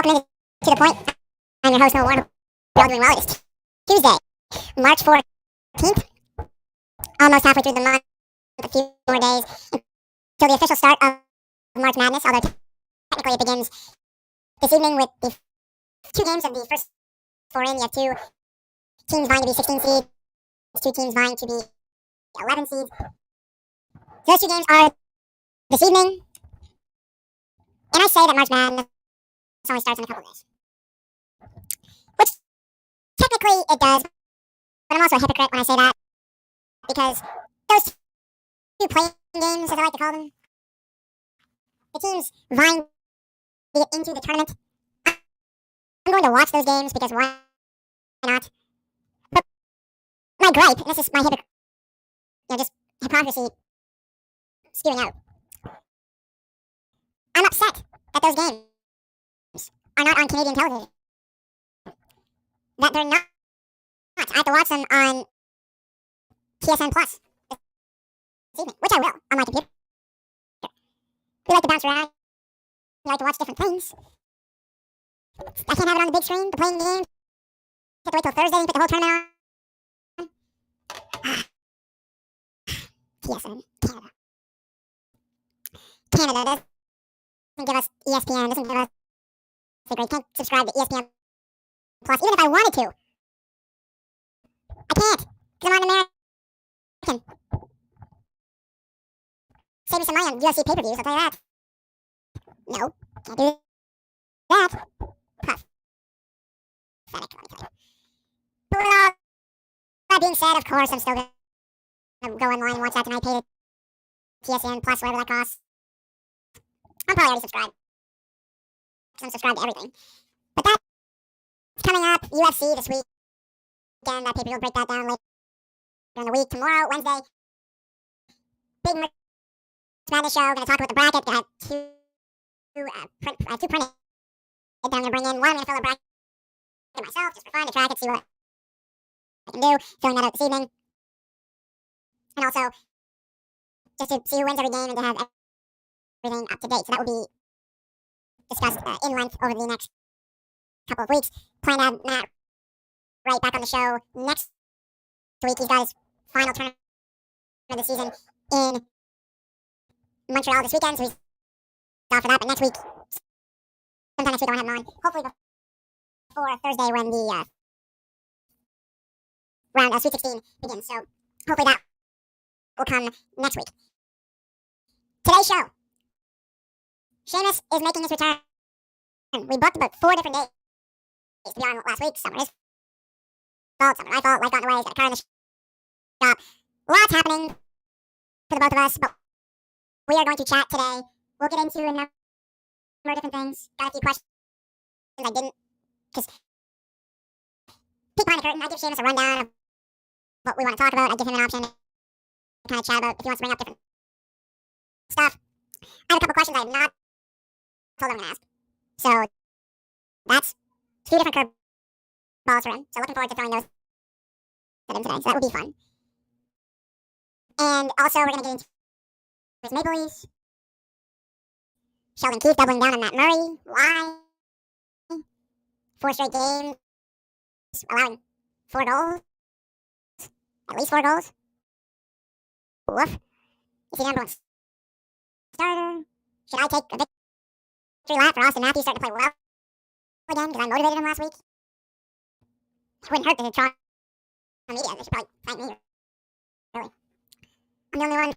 welcome into To The Point. I'm your host, Noah Warner. We're all doing well. It's Tuesday, March 14th. Almost halfway through the month. A few more days until the official start of March Madness, although technically it begins this evening with the two games of the first four in. You have two teams vying to be 16 seeds, two teams vying to be 11 seeds. So those two games are this evening. And I say that March Madness only starts in a couple of days. Which, technically, it does. But I'm also a hypocrite when I say that. Because those two playing games, as I like to call them, the teams vying to get into the tournament, I'm going to watch those games because why not? But my gripe, and this is my just hypocrisy spewing out. I'm upset that those games are not on Canadian television. That they're not. I have to watch them on TSN Plus this evening, which I will on my computer. We like to bounce around. We like to watch different things. I can't have it on the big screen, the playing games. I have to wait till Thursday and put the whole tournament on. TSN, Canada. Canada doesn't give us ESPN, doesn't give us the great. Can't subscribe to ESPN Plus, even if I wanted to. I can't, because I'm not an American. Save me some money on UFC pay-per-views, I'll tell you that. No, can't do that. Pathetic, let me tell you. But with all that being said, of course, I'm still going to go online and watch that tonight. Pay the TSN Plus, whatever that costs. I'm probably already subscribed. I'm subscribed to everything. But that's coming up. UFC this week. Again, that pay-per-view will break that down later in the week. Tomorrow, Wednesday, big Madness show. Going to talk about the bracket. Going to have two printed that I'm going to bring in. One, I'm going to fill a bracket myself, just for fun, to track it, see what I can do. Filling that out this evening. And also, just to see who wins every game and to have everything up to date. So that will be discussed in length over the next couple of weeks. Plan to have Matt right back on the show next week. He's got his final tournament of the season in Montreal this weekend, so he's off for that. But next week, sometime next week, I want to have him on. Hopefully before Thursday when the round Sweet 16 begins. So hopefully that will come next week. Today's show. Shamus is making his return. We booked about 4 different days to be on last week. Some were his fault, some were my fault. Life got in the way. He's got a car in the shop. Lots happening for the both of us, but we are going to chat today. We'll get into a number of different things. Got a few questions I didn't just peek behind the curtain. I give Shamus a rundown of what we want to talk about. I give him an option to kind of chat about if he wants to bring up different stuff. I have a couple questions I have not told him to ask. So that's 2 different curveballs for him. So looking forward to throwing those at him today. So that will be fun. And also we're going to get into his Maple Leafs. Sheldon Keefe doubling down on Matt Murray. Why? 4 straight games. Allowing 4 goals. At least 4 goals. Woof. Is he the number 1 starter? Should I take a victory lap for Austin Matthews starting to play well again because I motivated him last week? It wouldn't hurt to try on media. They should probably thank me. Really. I'm the only one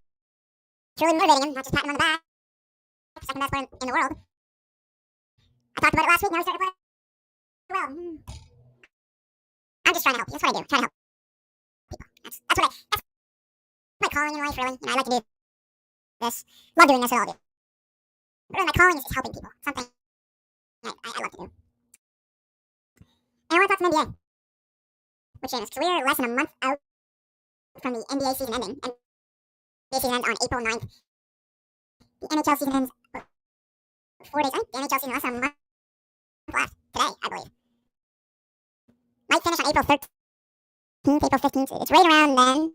truly motivating him, not just patting him on the back. Second best player in the world. I talked about it last week, now he's starting to play well. I'm just trying to help you. That's what I do. Try to help people. That's my calling in life, really. I like to do this. Love doing this with all of you. But really, my calling is just helping people. Something I love to do. And I want to talk some NBA. With Shamus, because we are less than a month out from the NBA season ending. And the season ends on April 9th. The NHL season ends 4 days. I think the NHL season less than a month left. Today, I believe. Might finish on April 13th, April 15th. It's right around then.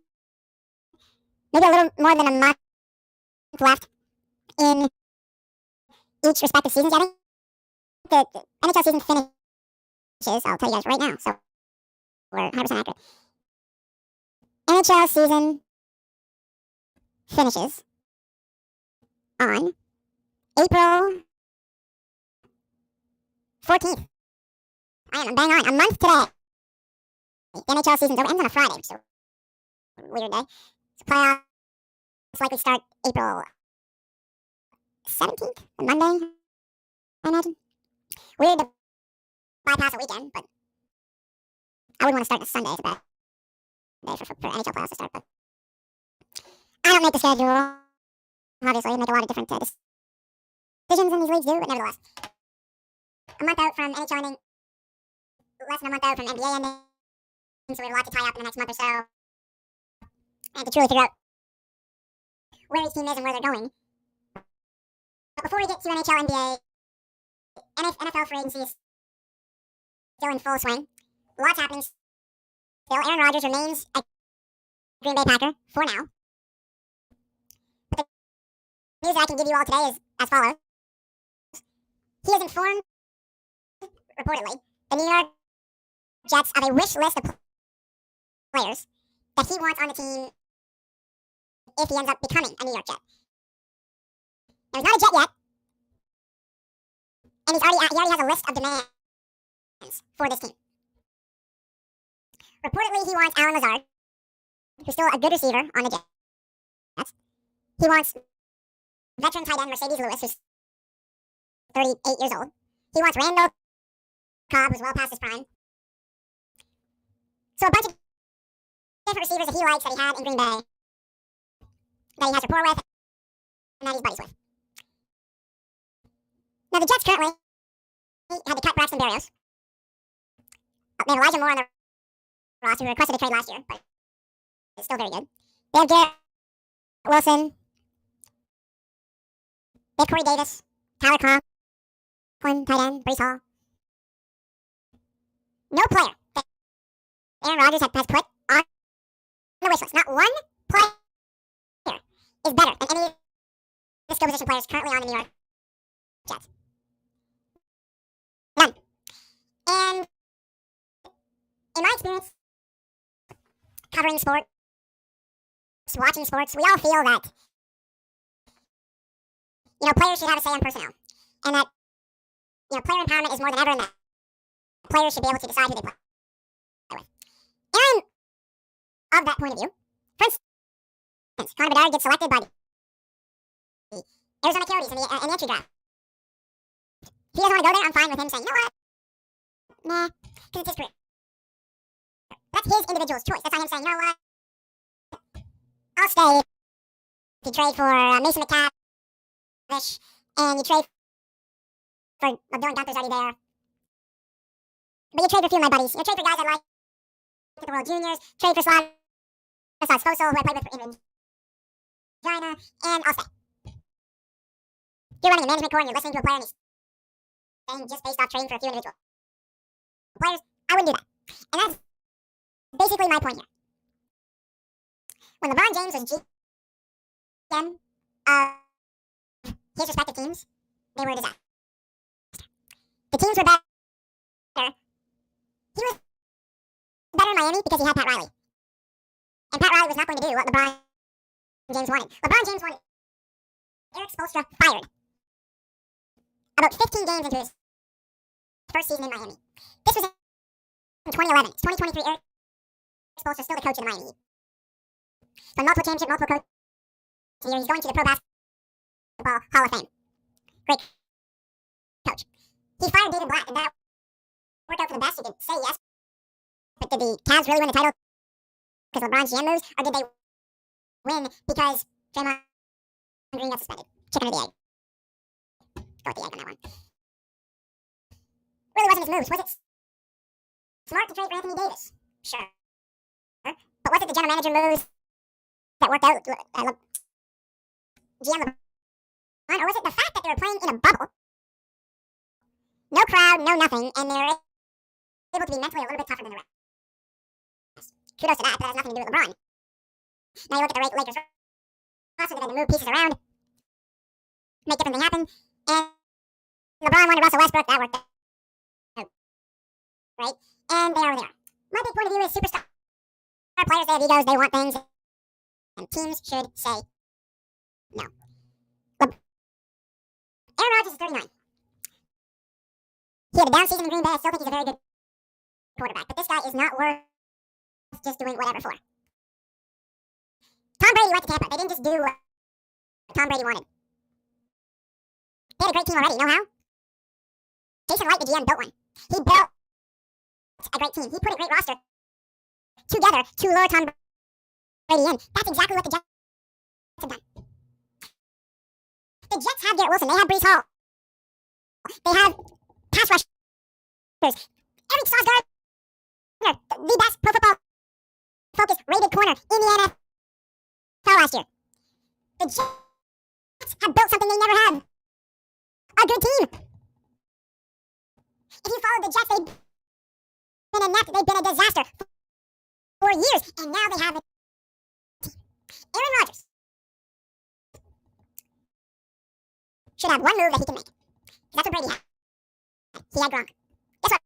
Maybe a little more than a month left in each respective seasons, I think. the NHL season finishes, I'll tell you guys right now, so we're 100% accurate. NHL season finishes on April 14th. I'm bang on. A month today. The NHL season's over. Ends on a Friday, so weird day. So playoffs likely start April 17th, a Monday, I imagine. Weird to bypass a weekend, but I wouldn't want to start on a Sunday. It's a bad day for NHL playoffs to start, but I don't make the schedule. Obviously, I make a lot of different decisions in these leagues do, but nevertheless. A month out from NHL ending, less than a month out from NBA ending, so we have a lot to tie up in the next month or so, and to truly figure out where each team is and where they're going. But before we get to NHL, NBA, NFL free agency is still in full swing. Lots happening still. Aaron Rodgers remains a Green Bay Packer for now. But the news that I can give you all today is as follows. He has informed, reportedly, the New York Jets of a wish list of players that he wants on the team if he ends up becoming a New York Jet. Now, he's not a Jet yet, and he already has a list of demands for this team. Reportedly, he wants Alan Lazard, who's still a good receiver on the Jets. He wants veteran tight end Mercedes Lewis, who's 38 years old. He wants Randall Cobb, who's well past his prime. So a bunch of different receivers that he likes that he had in Green Bay, that he has rapport with, and that he's buddies with. Now the Jets currently had to cut Braxton Berrios. They have Elijah Moore on their roster, who requested a trade last year, but it's still very good. They have Garrett Wilson. They have Corey Davis, Tyler Conklin, tight end, Breece Hall. No player that Aaron Rodgers has put on the wish list, not one player, is better than any of the skill position players currently on the New York Jets. None. And in my experience, covering sports, watching sports, we all feel that, players should have a say on personnel. And that, player empowerment is more than ever in that. Players should be able to decide who they play with. And I'm of that point of view. For instance, Connor Bedard gets selected by the Arizona Coyotes in the entry draft. If he doesn't want to go there, I'm fine with him saying, you know what? Nah, because it's his career. That's his individual's choice. That's not him saying, you know what? I'll stay if you trade for Mason McTavish, and you trade for Dylan Gunther's already there. But you trade for a few of my buddies. You trade for guys I like the World Juniors. Trade for Slav Sposal, who I played with in Regina, and I'll stay. You're running a management core and you're listening to a player and he's saying just based off trading for a few individual players, I wouldn't do that. And that's basically my point here. When LeBron James was GM of his respective teams, they were a disaster. The teams were better. He was better in Miami because he had Pat Riley. And Pat Riley was not going to do what LeBron James wanted. LeBron James wanted Eric Spoelstra fired about 15 games into his first season in Miami. This was in 2011. It's 2023. Eric Spoelstra is still the coach of the Miami Heat. So multiple championship, multiple coach. He's going to the Pro Basketball Hall of Fame. Great coach. He fired David Blatt, and that worked out for the best. You could say yes. But did the Cavs really win the title because LeBron's GM moves, or did they win because Draymond Green got suspended? Chicken or the egg? Go with the egg on that one. Really wasn't his moves. Was it smart to trade for Anthony Davis? Sure. But was it the general manager moves that worked out? GM LeBron? Or was it the fact that they were playing in a bubble? No crowd, no nothing, and they were able to be mentally a little bit tougher than the rest. Kudos to that, but that has nothing to do with LeBron. Now you look at the Lakers roster, they had to move pieces around, make different things happen, and LeBron wanted Russell Westbrook. That worked out, right? And they are there. My big point of view is superstar players, they have egos, they want things, and teams should say no. Aaron Rodgers is 39. He had a down season in Green Bay. I still think he's a very good quarterback, but this guy is not worth just doing whatever for. Tom Brady went to Tampa. They didn't just do what Tom Brady wanted. They had a great team already. You know how? Jason Light, the GM, built one. He built a great team. He put a great roster together to lure Tom Brady in. That's exactly what the Jets have done. The Jets have Garrett Wilson. They have Breece Hall. They have pass rushers. Eric Sauce Gardner, the best pro football focus rated corner in the NFL last year. The Jets have built something they never had. A good team. If you follow the Jets, they've been a disaster for years, and now they have a team. Aaron Rodgers should have one move that he can make. That's what Brady had. He had Gronk. Guess what?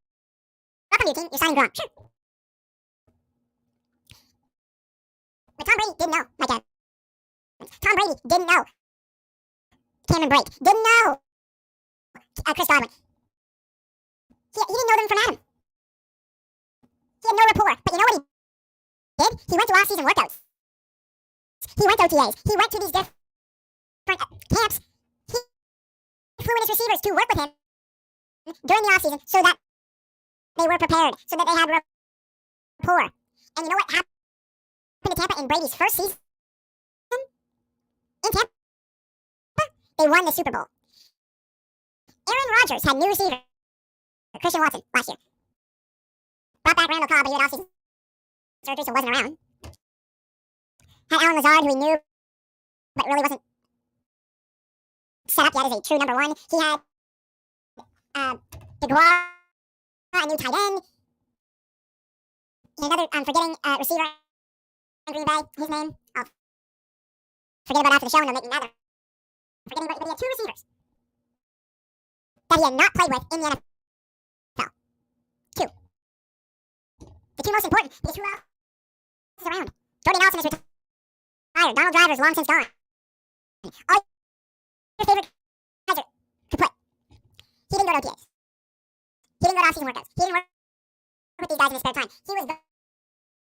Welcome to your team. You're signing Gronk. Sure. But Tom Brady didn't know Mike Evans. Tom Brady didn't know Cameron Brake. Didn't know Chris Godwin. He didn't know them from Adam. He had no rapport. But you know what he did? He went to off-season workouts. He went to OTAs. He went to these different camps. He flew in his receivers to work with him during the offseason so that they were prepared, so that they had rapport. And you know what happened to Tampa in Brady's first season? In Tampa, they won the Super Bowl. Aaron Rodgers had new receiver Christian Watson last year. Brought back Randall Cobb, but he had offseason surgery, so wasn't around. Had Alan Lazard, who he knew, but really wasn't set up yet as a true number one. He had DeGuara, a new tight end. Another, I'm forgetting, receiver in Green Bay. His name, I'll forget about after the show and they'll make me mad. I'm forgetting, but he had two receivers that he had not played with in the NFL. Two. The two most important, because who else is around? Jordy Nelson is retired. Donald Driver's long since gone. All your favorite guys could play. He didn't go to OTAs. He didn't go to off-season workouts. He didn't work with these guys in his spare time. He was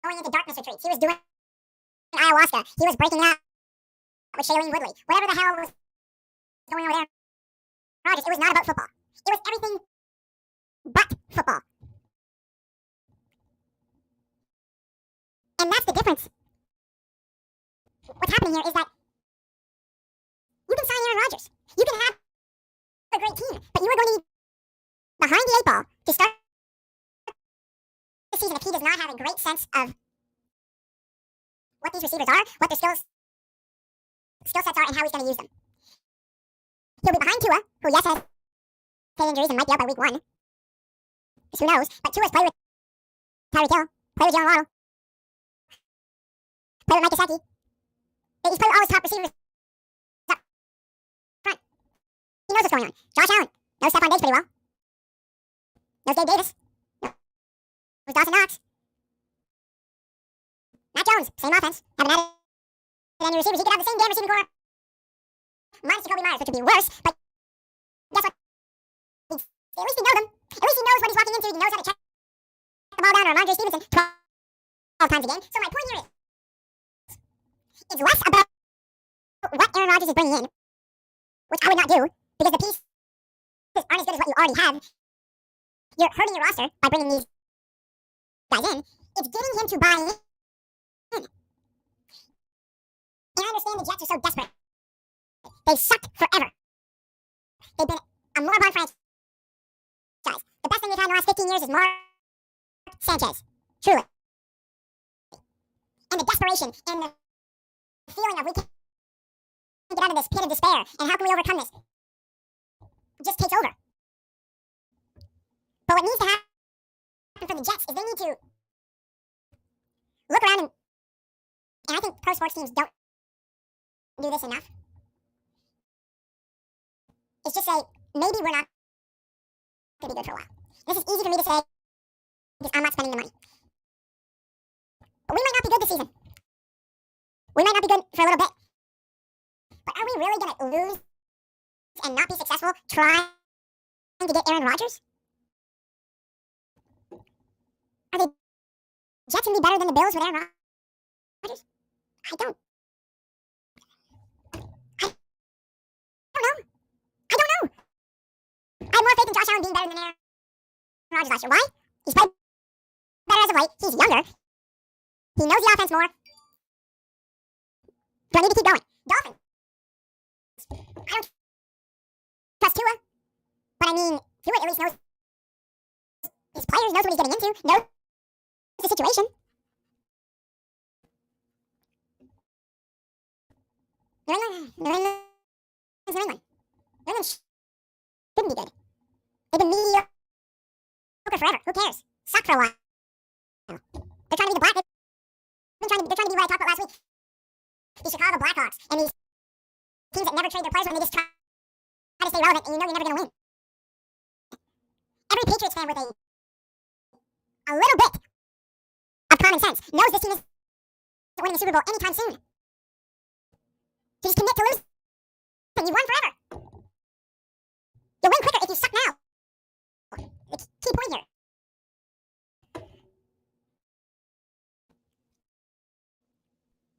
going into darkness retreats. He was doing ayahuasca. He was breaking out with Shailene Woodley. Whatever the hell was going on with Aaron Rodgers, it was not about football. It was everything but football. And that's the difference. What's happening here is that you can sign Aaron Rodgers. You can have a great team, but you are going to be behind the eight ball to start the season if he does not have a great sense of what these receivers are, what their skill sets are, and how he's going to use them. He'll be behind Tua, who, yes, has head injuries and might be out by week 1. Because who knows? But Tua's played with Tyreek Hill, played with Darren Waller, played with Mike Gesicki. He's played with all his top receivers up front. He knows what's going on. Josh Allen knows Stephon Diggs pretty well. Knows Gabe Davis. Knows Dawson Knox. Matt Jones, same offense. Haven't added any receivers. He could have the same damn receiving core minus Jacoby Myers, which would be worse. But guess what? At least we know them. At least he knows what he's walking into. He knows how to check the ball down to Ramondre Stevenson 12 times a game. So my point here is, it's less about what Aaron Rodgers is bringing in, which I would not do, because the pieces aren't as good as what you already have. You're hurting your roster by bringing these guys in. It's getting him to buy in. And I understand the Jets are so desperate. They've sucked forever. They've been a moribund franchise. The best thing they've had in the last 15 years is Mark Sanchez. Truly. And the desperation and the feeling of we can't get out of this pit of despair and how can we overcome this just takes over. But what needs to happen for the Jets is they need to look around and I think pro sports teams don't do this enough. It's just say, maybe we're not to be good for a while. This is easy for me to say because I'm not spending the money. But we might not be good this season. We might not be good for a little bit. But are we really going to lose and not be successful trying to get Aaron Rodgers? Are the Jets going to be better than the Bills with Aaron Rodgers? I don't know. I have more faith in Josh Allen being better than Aaron Rodgers last year. Why? He's played better as of late. He's younger. He knows the offense more. Do I need to keep going? Dolphins. I don't trust Tua. But I mean, Tua at least knows his players, knows what he's getting into, knows the situation. New England shouldn't be good. They've been mediocre forever. Who cares? Suck for a while. They're trying to be the Black. They're trying to be what I talked about last week. The Chicago Blackhawks and these teams that never trade their players when they just try to stay relevant, and you know you're never going to win. Every Patriots fan with a little bit of common sense knows this team is winning the Super Bowl anytime soon. So just commit to lose, and you've won forever. You'll win quicker if you suck now. The key point here.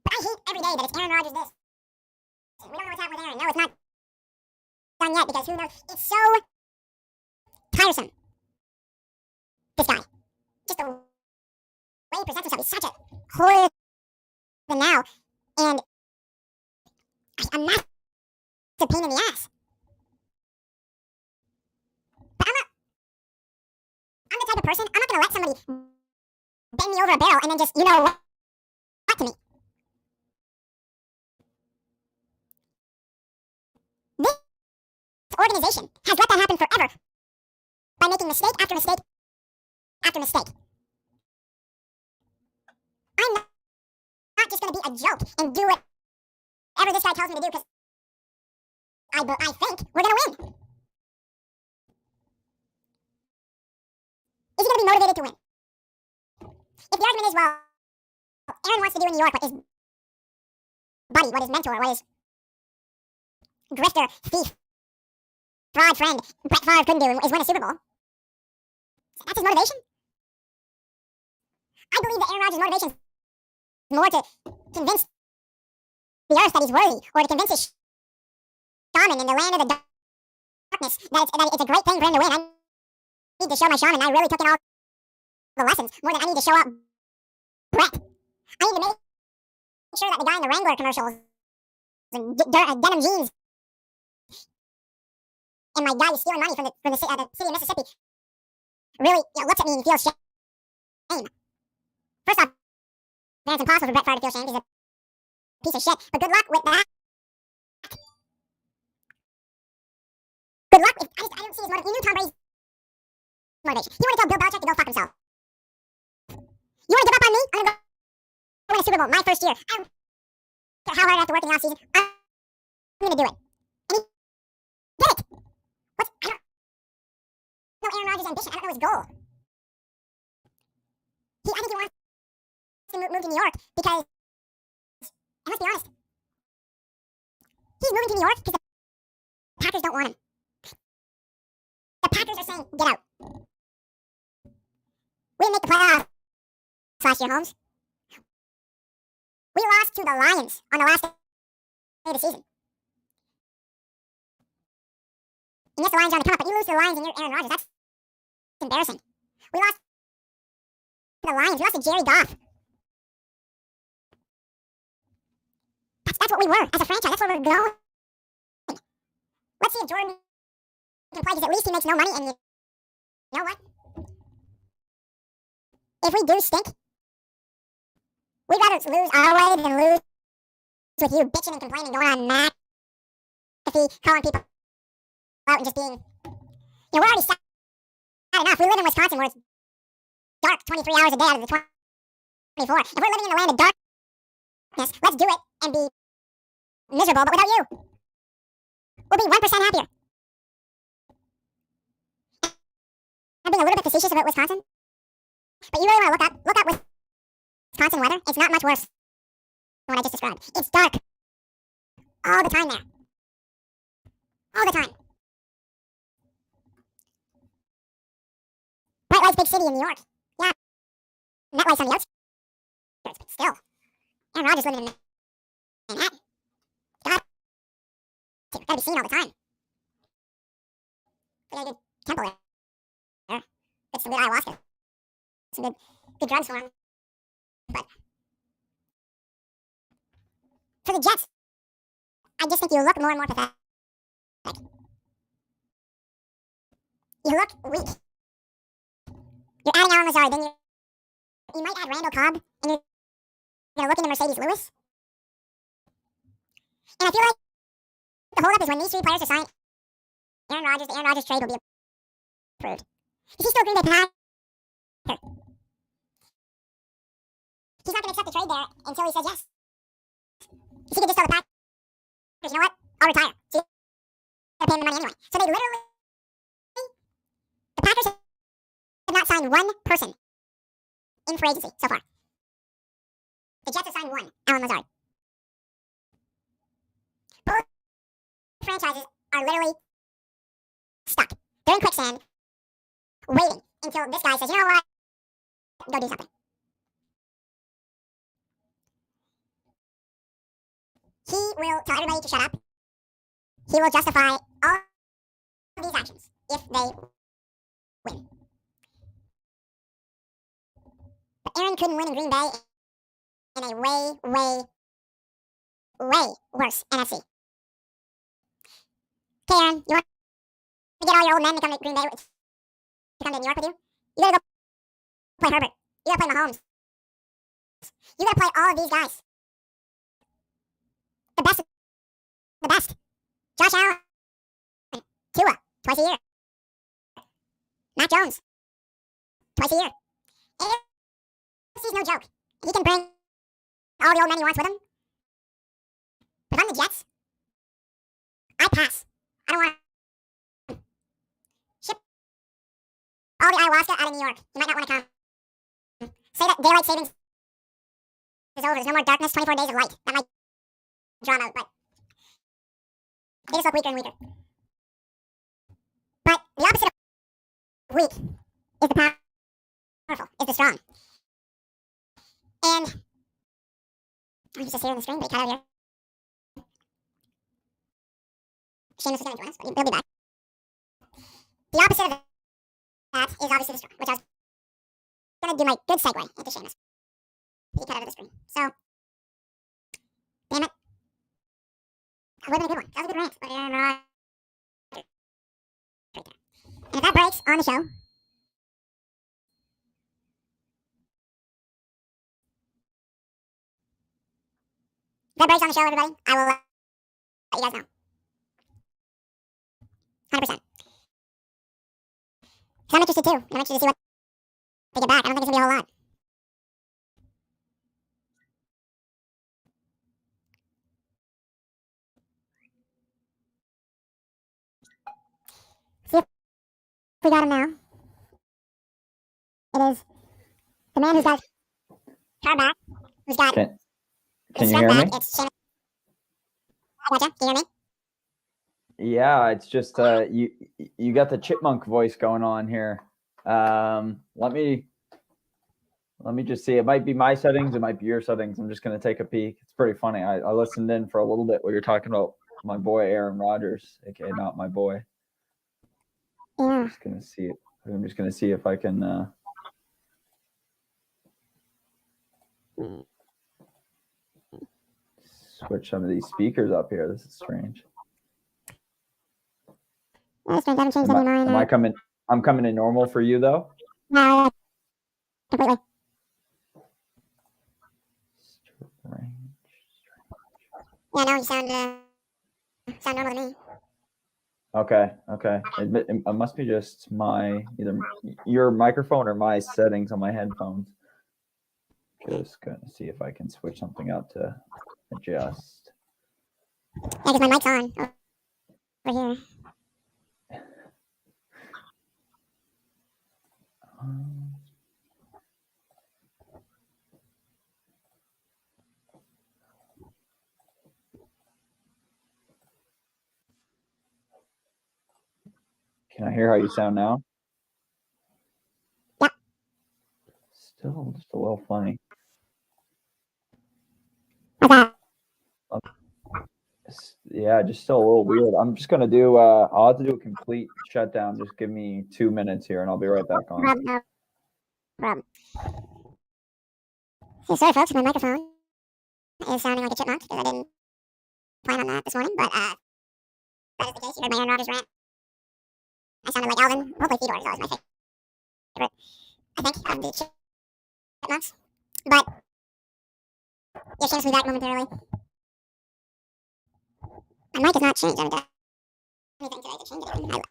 But I hate every day that it's Aaron Rodgers this. We don't know what's happening with Aaron. No, it's not done yet because who knows? It's so tiresome. This guy. Just the way he presents himself. He's such a horror than now. And a massive pain in the ass. But I'm the type of person, I'm not going to let somebody bend me over a barrel and then just, you know what to me. This organization has let that happen forever by making mistake after mistake after mistake. I'm not just going to be a joke and do whatever this guy tells me to do because I think we're going to win. Is he going to be motivated to win? If the argument is, well, Aaron wants to do in New York what his buddy, what his mentor, what his grifter, thief, fraud friend, Brett Favre couldn't do is win a Super Bowl. That's his motivation? I believe that Aaron Rodgers' motivation is more to convince the earth that he's worthy, or to convince his shaman in the land of the darkness that it's a great thing for him to win. I need to show my shaman I really took in all the lessons more than I need to show up Brett. I need to make sure that the guy in the Wrangler commercials and denim jeans and my guy who's stealing money from the city of Mississippi really looks at me and feels shame. First off, man, it's impossible for Brett Favre to feel shame. He's a piece of shit. But good luck with that. Good luck with... I don't see his motivation. You knew Tom Brady's motivation. You want to tell Bill Belichick to go fuck himself. You want to give up on me? I'm going to go win a Super Bowl my first year. I don't care how hard I have to work in the offseason. I'm going to do it. And he did it. I don't know Aaron Rodgers' ambition. I don't know his goal. I think he wants to move to New York because, and let's be honest, he's moving to New York because the Packers don't want him. The Packers are saying, get out. We didn't make the playoffs last year, Holmes. We lost to the Lions on the last day of the season. And yes, the Lions are on the come up, but you lose to the Lions and you're Aaron Rodgers. That's embarrassing. We lost to the Lions. We lost to Jerry Goff. That's what we were as a franchise. That's where we're going. Let's see if Jordan can play because at least he makes no money. And you know what? If we do stink, we'd rather lose our way than lose with you bitching and complaining, going on McAfee, calling people out and just being... we're already sad enough. We live in Wisconsin where it's dark 23 hours a day out of the 24. If we're living in the land of darkness, let's do it and be miserable, but without you. We'll be 1% happier. being a little bit facetious about Wisconsin, but you really want to look up Wisconsin weather. It's not much worse than what I just described. It's dark all the time there. All the time. Bright lights, big city in New York. Yeah, MetLife's on the outskirts, but still. Aaron Rodgers living in Manhattan. Gotta be seen all the time. We got a good temple there. Get some good ayahuasca. Some good drugs for him. But for the Jets, I just think you look more and more pathetic. You look weak. You're adding Alan Lazard, then you might add Randall Cobb, and you're gonna look into Mercedes Lewis. And I feel like the holdup is when these three players are signed, Aaron Rodgers, the Aaron Rodgers trade will be approved. Is he still Green Bay Packer? He's not going to accept the trade there until he says yes. If he could just tell the Packers, you know what? I'll retire. So you're going to pay him the money anyway. So they literally, the Packers have not signed one person in free agency so far. The Jets have signed one, Alan Lazard. Both franchises are literally stuck. They're in quicksand, waiting until this guy says, you know what? Go do something. He will tell everybody to shut up. He will justify all of these actions if they win. But Aaron couldn't win in Green Bay in a way worse NFC. Okay, Aaron, you want to get all your old men to come to Green Bay, to come to New York with you? You gotta go play Herbert. You gotta play Mahomes. You gotta play all of these guys. The best. Josh Allen. Tua, twice a year. Mac Jones, twice a year. AFC's no joke. He can bring all the old men he wants with him. But if I'm the Jets, I pass. I don't want to ship all the ayahuasca out of New York. You might not want to come. Say that daylight savings is over. There's no more darkness, 24 days of light. That might draw them out, but they just look weaker and weaker. But the opposite of weak is the powerful, is the strong. And he's just here in the screen, but he cut out here. Shamus is going to join us, but he'll be back. The opposite of that is obviously the strong, which I was going to do my good segue into Shamus. He cut out of the screen. So, damn it. That would have been a good one. That was a good rant. But Aaron Rodgers. Right there. And if that breaks on the show, everybody, I will let you guys know. 100%. Because I'm interested too. I'm interested to see what they get back. I don't think it's going to be a whole lot. See if we got him now. It is the man who's got car back, who's got Can you hear back. me? It's Shamus. I gotcha. Can you hear me? Yeah, it's just you got the chipmunk voice going on here. Let me just see. It might be my settings. It might be your settings. I'm just gonna take a peek. It's pretty funny. I listened in for a little bit while you're talking about my boy Aaron Rodgers, aka not my boy. Yeah. I'm just gonna see it. I'm just gonna see if I can. Switch some of these speakers up here. This is strange. That's strange. I haven't changed any of mine. Am I coming? I'm coming in normal for you though. No, completely. Yeah, no, you sound normal to me. Okay. It must be just my either your microphone or my settings on my headphones. Just gonna see if I can switch something up to adjust. Yeah, because my mic's on over here. Can I hear how you sound now? Yep. Still just a little funny. How's that? Yeah, just still a little weird. I'm just gonna do. I'll have to do a complete shutdown. Just give me 2 minutes here, and I'll be right back on. No problem. So sorry, folks, my microphone is sounding like a chipmunk because I didn't plan on that this morning, but that is the case. You heard my Aaron Rodgers rant. I sounded like Alvin. Hopefully Fedor is always my favorite, I think, of the chipmunks. But yeah, Shamus will be back momentarily. My mic has not changed. I haven't done anything today to change it.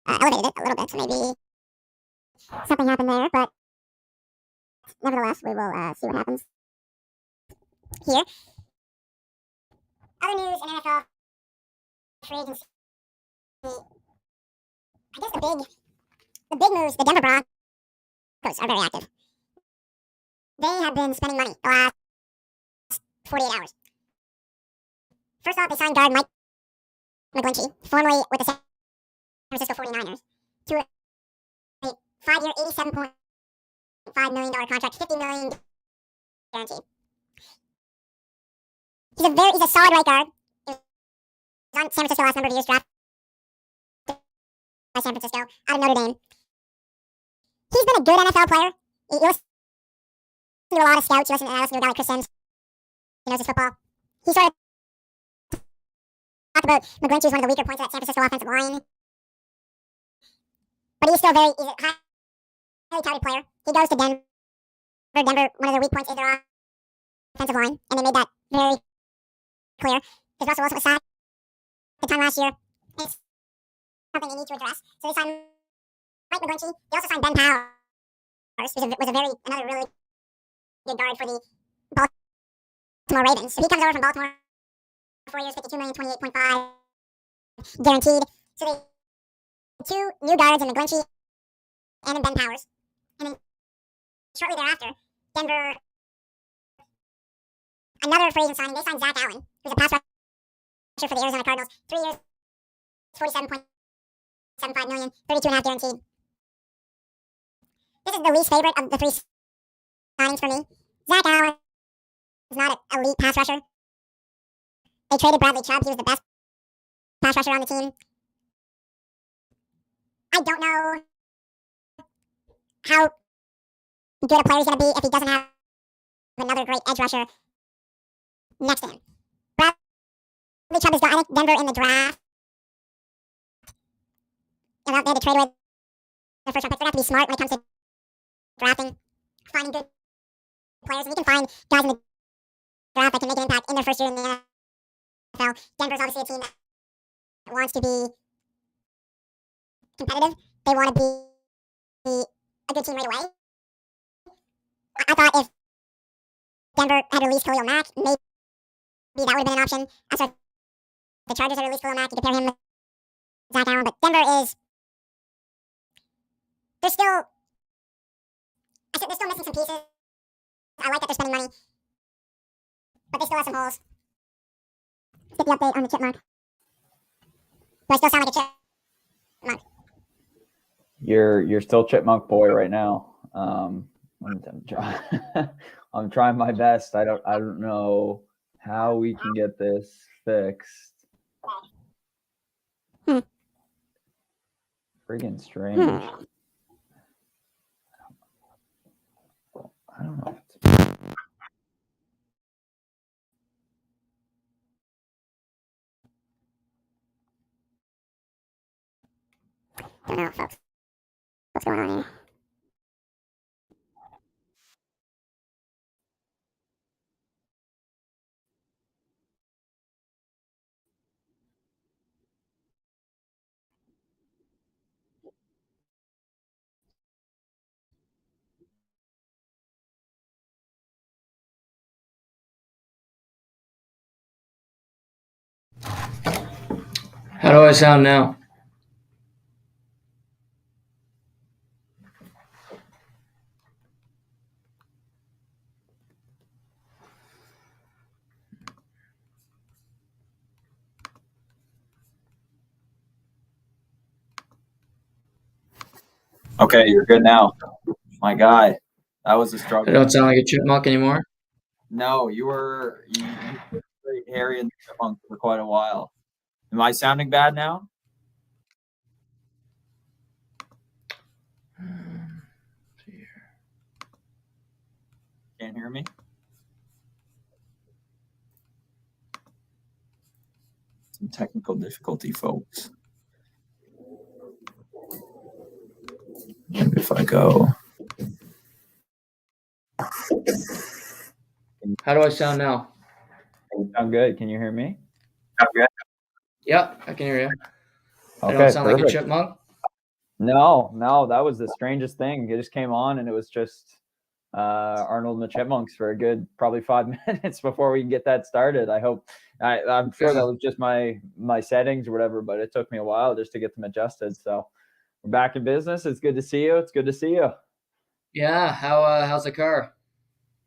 I elevated it a little bit, so maybe something happened there, but nevertheless, we will see what happens here. Other news in NFL free agency. I guess the big moves, the Denver Broncos are very active. They have been spending money the last 48 hours. First off, they signed guard Mike McGlinchey, formerly with the San Francisco 49ers, to a 5-year, $87.5 million contract, $50 million guaranteed. He's a solid right guard. He was on San Francisco last number of years, drafted by San Francisco, out of Notre Dame. He's been a good NFL player. You listen to a lot of scouts. You listen to a guy like Chris Sims. He knows his football. He sort of talked about McGlinchey was one of the weaker points of that San Francisco offensive line. But he's a highly touted player. He goes to Denver. Denver, one of their weak points is their offensive line, and they made that very clear. Because Russell Wilson was signed the time last year. And it's something they need to address. So they signed Mike McGlinchey. They also signed Ben Powers, who was another really good guard for the Baltimore Ravens. So he comes over from Baltimore, 4 years, $52 million, $28.5 guaranteed. So they two new guards in McGlinchey and in Ben Powers. And then shortly thereafter, Denver, another free agent signing, they signed Zach Allen, who's a pass rusher for the Arizona Cardinals. 3 years, $47.75 million, $32.5 guaranteed. This is the least favorite of the three signings for me. Zach Allen is not an elite pass rusher. They traded Bradley Chubb. He was the best pass rusher on the team. I don't know how good a player he's going to be if he doesn't have another great edge rusher next to him. Bradley Chubb has got, I think, Denver in the draft. And they had to trade away their first round pick. They're going to have to be smart when it comes to drafting, finding good players. And you can find guys in the draft that can make an impact in their first year in the NFL. Denver's obviously a team that wants to be competitive. They want to be a good team right away. I thought if Denver had released Khalil Mack, maybe that would have been an option. I'm sorry, the Chargers had released Khalil Mack. You compare him with Zach Allen, but Denver is. They're still missing some pieces. I like that they're spending money, but they still have some holes. Let's get the update on the chipmunk. Do I still sound like a chipmunk? You're still chipmunk boy right now. I'm trying my best. I don't know how we can get this fixed. Friggin' strange. I don't know. I don't know, folks. What's going on here? How do I sound now? Okay, you're good now. My guy, that was a I struggle. don't sound like a chipmunk anymore. No, you were very hairy and chipmunk for quite a while. Am I sounding bad now? Can't hear me? Some technical difficulty, folks. If I go. How do I sound now? Sound good. Can you hear me? Yeah, I can hear you. I don't Okay, sound like a perfect. chipmunk. No, that was the strangest thing. It just came on and it was just Arnold and the Chipmunks for a good probably 5 minutes before we can get that started. I'm sure that was just my settings or whatever, but it took me a while just to get them adjusted. So we're back in business. It's good to see you. It's good to see you. Yeah, how's the car?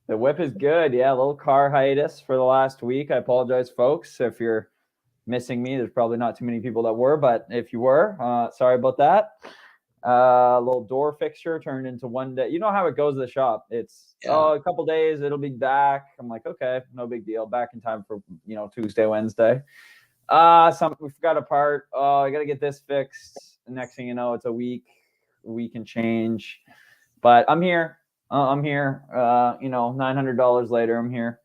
The whip is good. Yeah, a little car hiatus for the last week. I apologize, folks, if you're missing me. There's probably not too many people that were, but if you were, sorry about that. A little door fixture turned into one day. You know how it goes to the shop. It's a couple days, it'll be back. I'm like, okay, no big deal. Back in time for Tuesday, Wednesday. We forgot a part. Oh, I gotta get this fixed. Next thing you know, it's a week and change. But I'm here. $900 later, I'm here.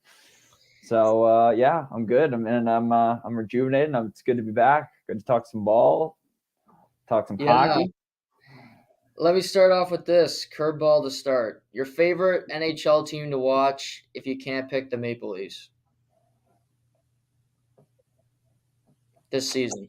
So yeah, I'm good. I'm rejuvenated. It's good to be back. Good to talk some ball, talk some hockey. Let me start off with this curveball to start. Your favorite NHL team to watch if you can't pick the Maple Leafs this season.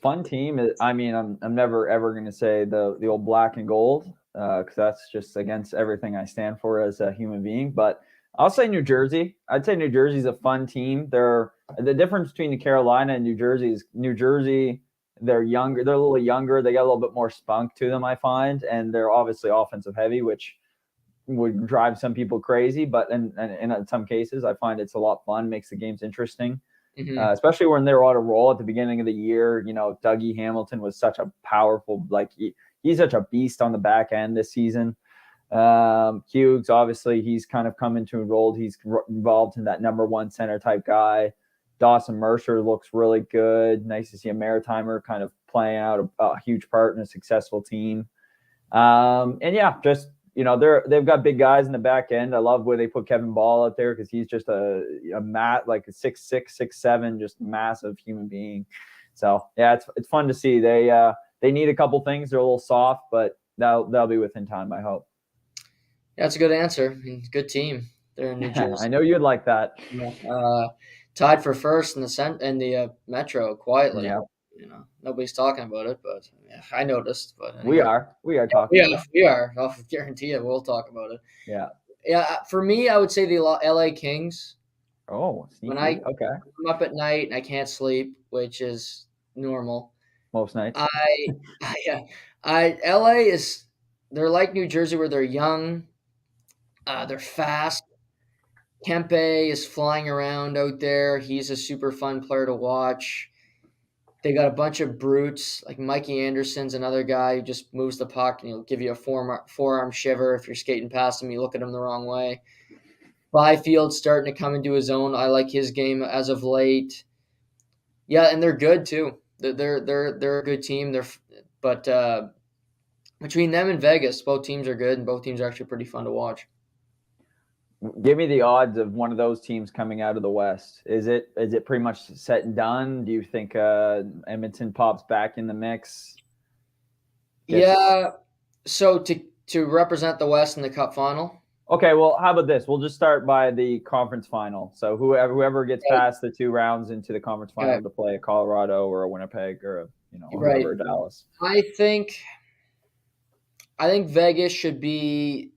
Fun team. I'm never ever going to say the old black and gold because that's just against everything I stand for as a human being. But I'll say New Jersey. I'd say New Jersey's a fun team. The difference between the Carolina and New Jersey is New Jersey. They're younger. They're a little younger. They got a little bit more spunk to them, I find, and they're obviously offensive heavy, which would drive some people crazy. But in some cases, I find it's a lot fun. Makes the games interesting. Mm-hmm. Especially when they were on a roll at the beginning of the year. Dougie Hamilton was such a powerful, he's such a beast on the back end this season. Hughes, obviously, he's kind of come into a role. He's involved in that number one center type guy. Dawson Mercer looks really good. Nice to see a Maritimer kind of playing out a huge part in a successful team. And yeah, just they've got big guys in the back end. I love where they put Kevin Ball out there because he's just a 6'6", 6'7", just massive human being. So yeah, it's fun to see. They need a couple things. They're a little soft, but they'll be within time, I hope. Yeah, that's a good answer. Good team. They're in New Jersey. I know you'd like that. Tied for first in the Metro quietly. Yeah. Nobody's talking about it, but I noticed. But anyway. we are talking. Yeah, we are. I'll guarantee you, we'll talk about it. Yeah. For me, I would say the LA Kings. Oh, sneaky. When I'm up at night and I can't sleep, which is normal most nights. LA is. They're like New Jersey, where they're young, they're fast. Kempe is flying around out there. He's a super fun player to watch. They got a bunch of brutes, like Mikey Anderson's another guy who just moves the puck and he'll give you a forearm shiver if you're skating past him. You look at him the wrong way. Byfield's starting to come into his own. I like his game as of late. Yeah, and they're good too. They're a good team. But between them and Vegas, both teams are good, and both teams are actually pretty fun to watch. Give me the odds of one of those teams coming out of the West. Is it pretty much set and done? Do you think Edmonton pops back in the mix? Yeah. So to represent the West in the Cup final. Okay, well, how about this? We'll just start by the conference final. So whoever gets past the two rounds into the conference final to play a Colorado or a Winnipeg or a whoever, Dallas. I think Vegas should be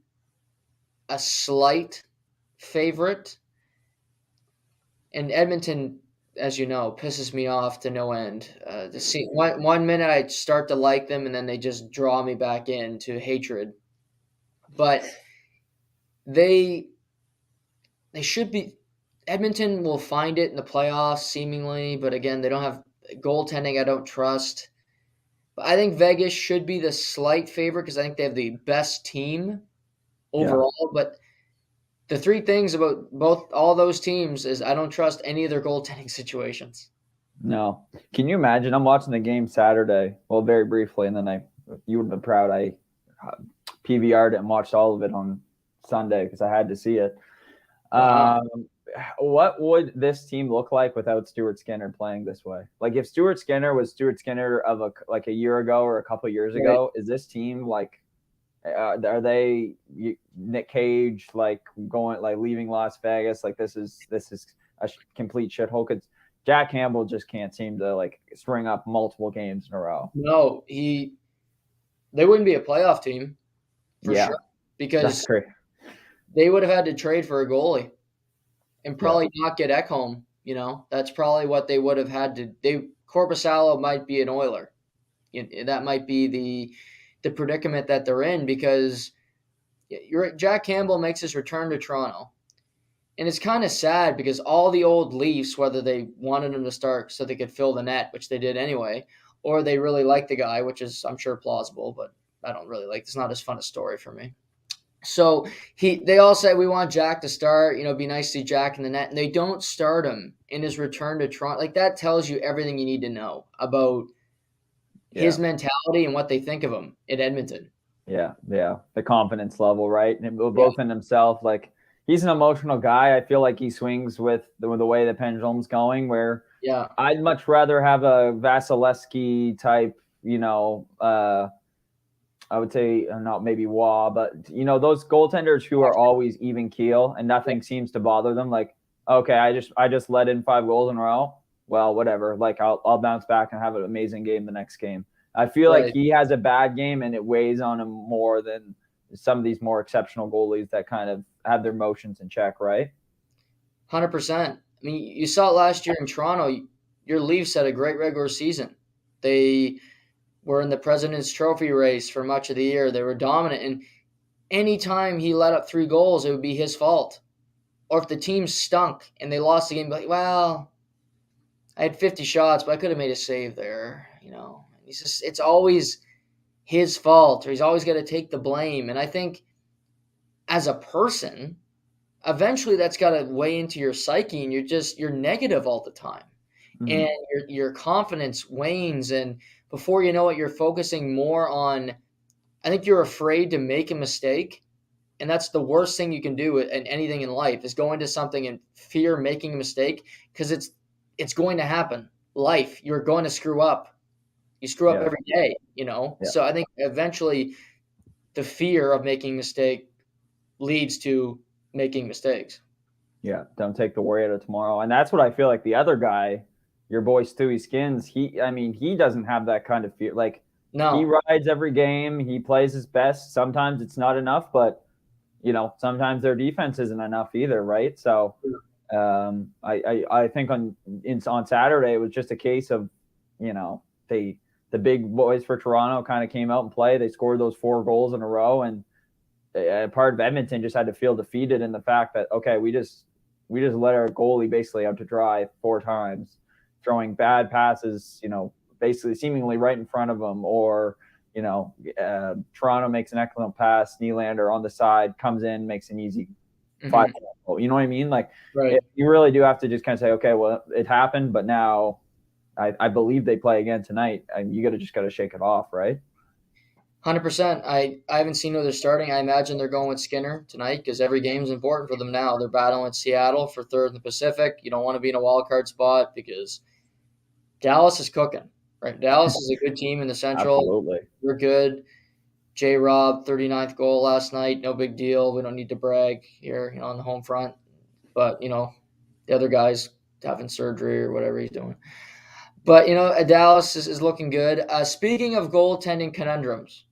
a slight favorite, and Edmonton, as you know, pisses me off to no end. To see one minute I start to like them, and then they just draw me back into hatred. But they should be. Edmonton will find it in the playoffs, seemingly, but again, they don't have goaltending. I don't trust. But I think Vegas should be the slight favorite because I think they have the best team overall. But the three things about all those teams is I don't trust any of their goaltending situations. No. Can you imagine? I'm watching the game Saturday. Well, very briefly, and then you would have been proud. I PVR'd it and watched all of it on Sunday because I had to see it. Wow. What would this team look like without Stuart Skinner playing this way? Like if Stuart Skinner was Stuart Skinner of a year ago or a couple of years ago, is this team like? Are they Nick Cage like going like leaving Las Vegas? Like this is a complete shithole because Jack Campbell just can't seem to like string up multiple games in a row. No, they wouldn't be a playoff team for sure because they would have had to trade for a goalie and probably not get Ekholm. You know, that's probably what they would have had to. Korpisalo might be an Oiler. That might be the predicament that they're in because Jack Campbell makes his return to Toronto. And it's kind of sad because all the old Leafs, whether they wanted him to start so they could fill the net, which they did anyway, or they really like the guy, which is, I'm sure, plausible, but I don't really like. It's not as fun a story for me. So they all say we want Jack to start. You know, it'd be nice to see Jack in the net, and they don't start him in his return to Toronto. Like that tells you everything you need to know about his mentality and what they think of him in Edmonton. Yeah, the confidence level, right? And both in himself, like he's an emotional guy. I feel like he swings with the way the pendulum's going. Where I'd much rather have a Vasilevsky type, I would say not maybe Waugh, but those goaltenders who are always even keel and nothing seems to bother them. Like, okay, I just let in 5 goals in a row. Well, whatever. Like I'll bounce back and have an amazing game the next game. I feel like he has a bad game and it weighs on him more than some of these more exceptional goalies that kind of have their emotions in check, right? 100%. I mean, you saw it last year in Toronto. Your Leafs had a great regular season. They were in the President's Trophy race for much of the year. They were dominant. And anytime he let up 3 goals, it would be his fault. Or if the team stunk and they lost the game, like, well, I had 50 shots, but I could have made a save there. It's always his fault, or he's always got to take the blame. And I think as a person, eventually that's got to weigh into your psyche, and you're negative all the time. Mm-hmm. And your confidence wanes, and before you know it, you're focusing more on, I think you're afraid to make a mistake. And that's the worst thing you can do in anything in life, is go into something and fear making a mistake, because it's going to happen. Life, you're going to screw up. You screw up every day, So I think eventually the fear of making a mistake leads to making mistakes. Yeah, don't take the worry out of tomorrow. And that's what I feel like the other guy, your boy Stewie Skins, he doesn't have that kind of fear. Like, no. He rides every game. He plays his best. Sometimes it's not enough, but, sometimes their defense isn't enough either, right? So I think on Saturday, it was just a case of, the big boys for Toronto kind of came out and played. They scored those 4 goals in a row, and part of Edmonton just had to feel defeated in the fact that, okay, we just let our goalie basically out to dry 4 times, throwing bad passes, basically seemingly right in front of them, or, Toronto makes an excellent pass, Nylander on the side comes in, makes an easy 5 goal. You know what I mean? Like, you really do have to just kind of say, okay, well, it happened, but now I believe they play again tonight, and you got to shake it off, right? 100%. I haven't seen who they're starting. I imagine they're going with Skinner tonight because every game's important for them now. They're battling Seattle for 3rd in the Pacific. You don't want to be in a wild card spot because Dallas is cooking, right? Dallas is a good team in the Central. Absolutely. We're good. J-Rob, 39th goal last night. No big deal. We don't need to brag here, on the home front. But, the other guy's having surgery or whatever he's doing. But, Dallas is looking good. Speaking of goaltending conundrums,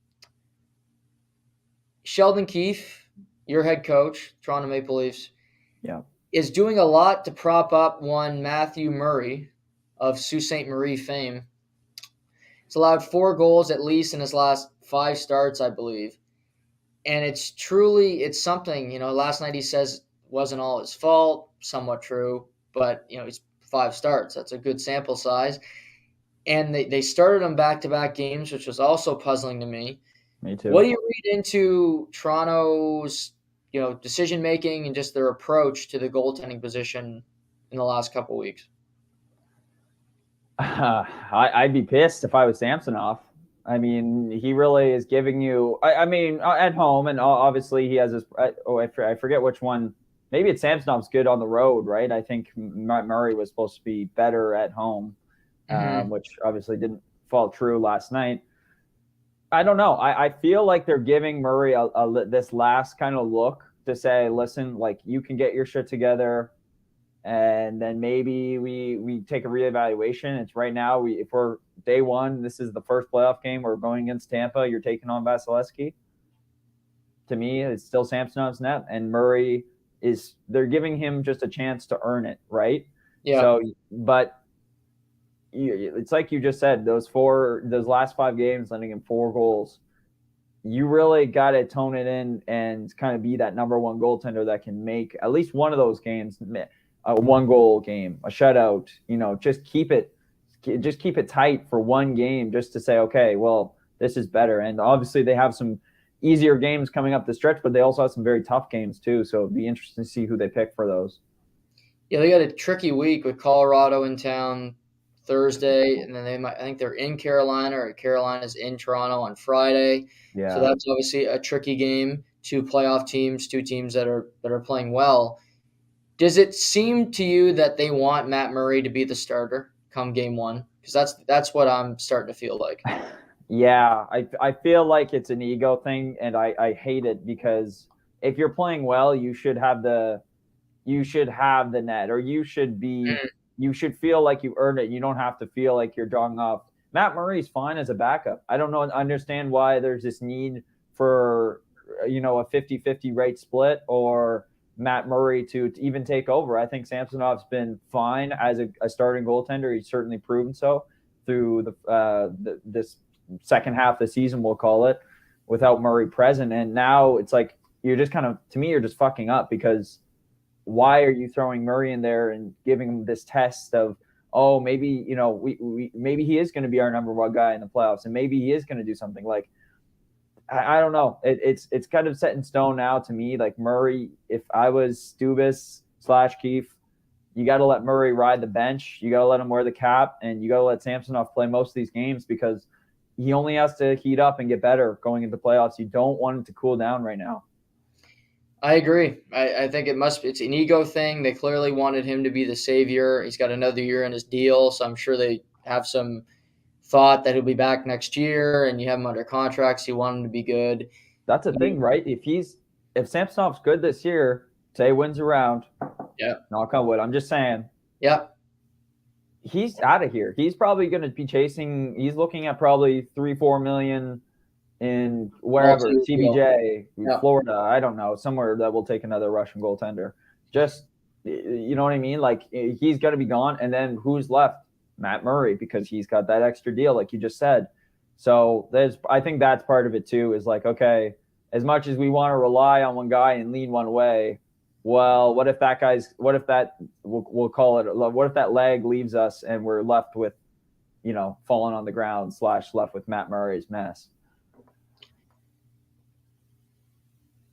Sheldon Keefe, your head coach, Toronto Maple Leafs, is doing a lot to prop up one Matthew Murray of Sault Ste. Marie fame. He's allowed 4 goals at least in his last 5 starts, I believe. And it's something, last night he says it wasn't all his fault, somewhat true, but, he's 5 starts. That's a good sample size. and they started on back-to-back games, which was also puzzling to me. Me too. What do you read into Toronto's, decision making and just their approach to the goaltending position in the last couple of weeks? I'd be pissed if I was Samsonov. I mean, he really is giving you. I mean, at home, and obviously he has his. I forget which one. Maybe it's Samsonov's good on the road, right? I think Matt Murray was supposed to be better at home, which obviously didn't fall true last night. I don't know. I feel like they're giving Murray this last kind of look to say, listen, like, you can get your shit together, and then maybe we take a reevaluation. It's right now. If we're day one, this is the first playoff game. We're going against Tampa. You're taking on Vasilevsky. To me, it's still Samsonov's net, and Murray they're giving him just a chance to earn it, right? Yeah. So, but it's like you just said, those last 5 games, letting him 4 goals. You really got to tone it in and kind of be that number one goaltender that can make at least one of those games a 1-goal game, a shutout. Just keep it tight for one game, just to say, okay, well, this is better. And obviously they have some easier games coming up the stretch, but they also have some very tough games too. So it'd be interesting to see who they pick for those. Yeah, they got a tricky week with Colorado in town Thursday, and then I think they're in Carolina, or Carolina's in Toronto on Friday. Yeah. So that's obviously a tricky game. 2 playoff teams, 2 teams that are playing well. Does it seem to you that they want Matt Murray to be the starter come game 1? Because that's what I'm starting to feel like. Yeah, I feel like it's an ego thing, and I hate it, because if you're playing well, you should have the net, or you should feel like you earned it. You don't have to feel like you're drawing off. Matt Murray's fine as a backup. I don't understand why there's this need for a 50-50 rate split, or Matt Murray to even take over. I think Samsonov's been fine as a starting goaltender. He's certainly proven so through this second half of the season, we'll call it, without Murray present. And now it's like, you're just you're just fucking up, because why are you throwing Murray in there and giving him this test of, oh, maybe, maybe he is going to be our number one guy in the playoffs, and maybe he is going to do something. Like, I don't know. It's kind of set in stone now to me. Like, Murray, if I was Stubis / Keefe, you got to let Murray ride the bench. You got to let him wear the cap, and you got to let Samsonov play most of these games, because he only has to heat up and get better going into playoffs. You don't want him to cool down right now. I agree. I think it's an ego thing. They clearly wanted him to be the savior. He's got another year in his deal, so I'm sure they have some thought that he'll be back next year, and you have him under contracts. You want him to be good. That's the thing, right? If Samsonov's good this year, say wins a round, knock on wood, I'm just saying. Yep. He's out of here. He's probably going to be he's looking at probably 3-4 million in wherever, CBJ, Florida, I don't know, somewhere that will take another Russian goaltender. Just, you know what I mean? Like, he's got to be gone. And then who's left? Matt Murray, because he's got that extra deal, like you just said. So I think that's part of it too, is like, okay, as much as we want to rely on one guy and lean one way, well, what if that we'll call it, what if that leg leaves us and we're left with, falling on the ground / left with Matt Murray's mess?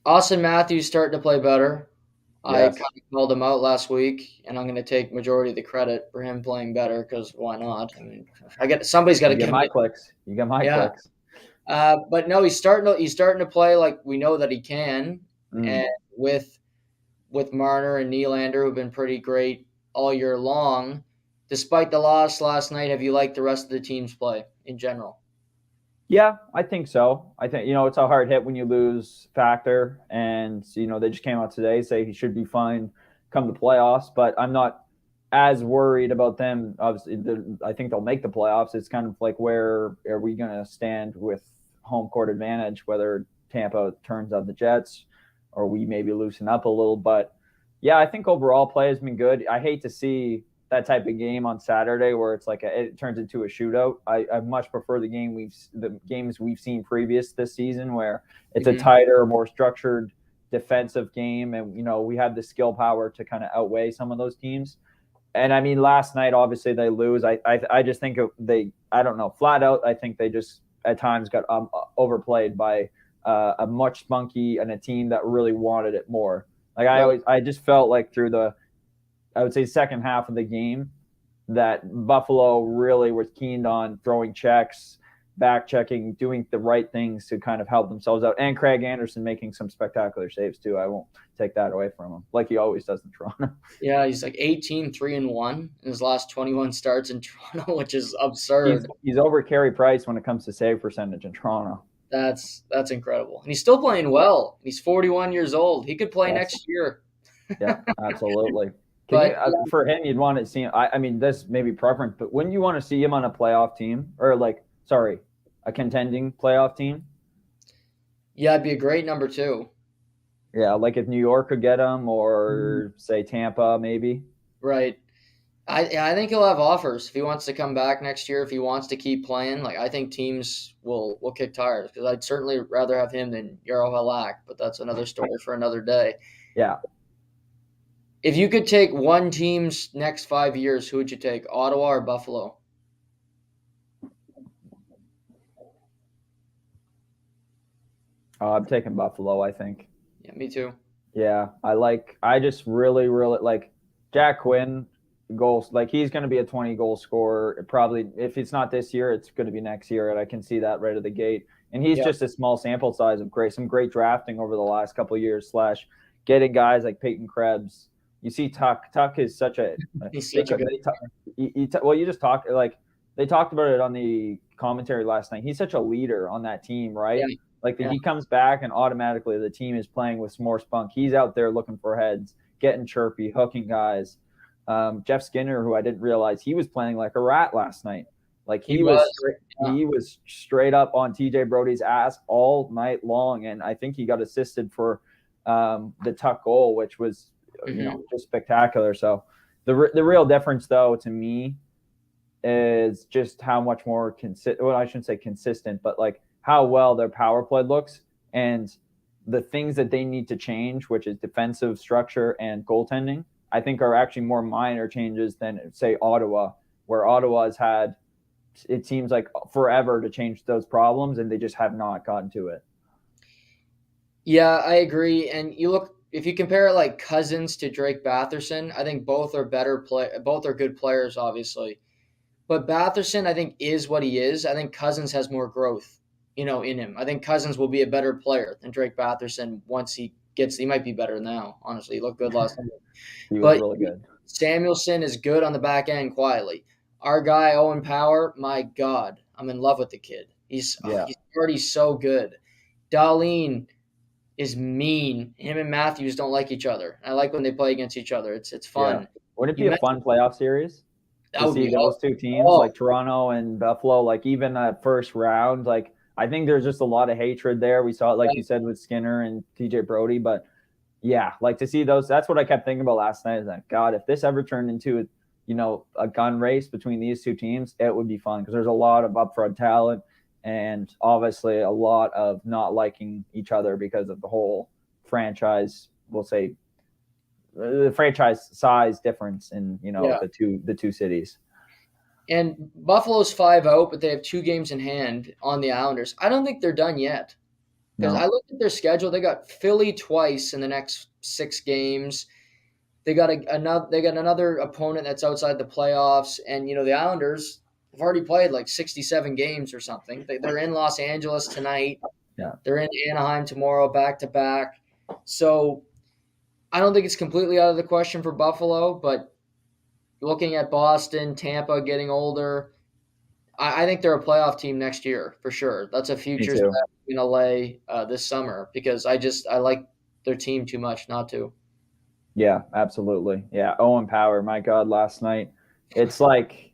Austin Matthews starting to play better. Yes. I kind of called him out last week, and I'm going to take majority of the credit for him playing better, because why not? I mean, somebody's got to get my clicks. You got my clicks. But no, he's starting to play like we know that he can, and with Marner and Nylander, who've been pretty great all year long. Despite the loss last night, have you liked the rest of the team's play in general? Yeah, I think so. I think, it's a hard hit when you lose Factor, and, they just came out today, say he should be fine come the playoffs, but I'm not as worried about them. Obviously, I think they'll make the playoffs. It's kind of like, where are we going to stand with home court advantage, whether Tampa turns out the Jets or we maybe loosen up a little. But yeah, I think overall play has been good. I hate to see that type of game on Saturday where it's like it turns into a shootout. I much prefer the games we've seen previous this season, where it's a tighter, more structured defensive game, and we have the skill power to kind of outweigh some of those teams. And I mean, last night, obviously they lose. I just think I don't know, flat out, I think they just at times got overplayed by a much spunky and a team that really wanted it more. Like I just felt like through I would say second half of the game that Buffalo really was keen on throwing checks, back checking, doing the right things to kind of help themselves out. And Craig Anderson making some spectacular saves too. I won't take that away from him, like he always does in Toronto. Yeah, he's like 18-3-1 in his last 21 starts in Toronto, which is absurd. He's over Carey Price when it comes to save percentage in Toronto. That's incredible. And he's still playing well. He's 41 years old. He could play next year. Yeah, absolutely. For him, you'd want to see him. I mean, this may be preference, but wouldn't you want to see him on a playoff team or a contending playoff team? Yeah, it'd be a great number 2. Yeah, like if New York could get him or say Tampa, maybe. Right. I think he'll have offers if he wants to come back next year. If he wants to keep playing, like I think teams will kick tires because I'd certainly rather have him than Yarrow Halak, but that's another story for another day. Yeah. If you could take one team's next 5 years, who would you take, Ottawa or Buffalo? I'm taking Buffalo, I think. Yeah, me too. Yeah, I just really, really like Jack Quinn goals. Like he's going to be a 20 goal scorer. Probably if it's not this year, it's going to be next year. And I can see that right at the gate. And he's just a small sample size of some great drafting over the last couple of years / getting guys like Peyton Krebs. You see Tuck. Tuck is such a he's such a good. You just talked like they talked about it on the commentary last night. He's such a leader on that team, right? Yeah. Like he comes back and automatically the team is playing with some more spunk. He's out there looking for heads, getting chirpy, hooking guys. Jeff Skinner, who I didn't realize he was playing like a rat last night. Like he was straight up on TJ Brody's ass all night long, and I think he got assisted for the Tuck goal, which was just spectacular. So the real difference, though, to me, is just how much more consistent. Well, I shouldn't say consistent, but like how well their power play looks and the things that they need to change, which is defensive structure and goaltending, I think are actually more minor changes than, say, Ottawa, where Ottawa has had, it seems like, forever to change those problems, and they just have not gotten to it. Yeah, I agree. And if you compare it like Cousins to Drake Batherson, I think both are both are good players, obviously. But Batherson, I think, is what he is. I think Cousins has more growth, in him. I think Cousins will be a better player than Drake Batherson once he might be better now, honestly. He looked good last night. He was really good. Samuelson is good on the back end quietly. Our guy, Owen Power, my God, I'm in love with the kid. He's already so good. Darlene is mean. Him and Matthews don't like each other. I like when they play against each other. It's fun. Yeah. Wouldn't it be a fun playoff series? That would be those two teams, like Toronto and Buffalo, like even that first round, like I think there's just a lot of hatred there. We saw it, like you said, with Skinner and TJ Brody. But yeah, like to see those, that's what I kept thinking about last night is that, God, if this ever turned into, a gun race between these two teams, it would be fun because there's a lot of upfront talent and obviously a lot of not liking each other because of the whole franchise, we'll say, the franchise size difference in, the two cities. And Buffalo's 5-0, but they have 2 games in hand on the Islanders. I don't think they're done yet. Because I looked at their schedule. They got Philly twice in the next 6 games. They got another opponent that's outside the playoffs. And, the Islanders have already played like 67 games or something. They're in Los Angeles tonight. Yeah. They're in Anaheim tomorrow, back-to-back. So I don't think it's completely out of the question for Buffalo, but looking at Boston, Tampa getting older, I think they're a playoff team next year for sure. That's a futures bet I'm going to lay this summer because I like their team too much not to. Yeah, absolutely. Yeah, Owen Power, my God, last night. It's like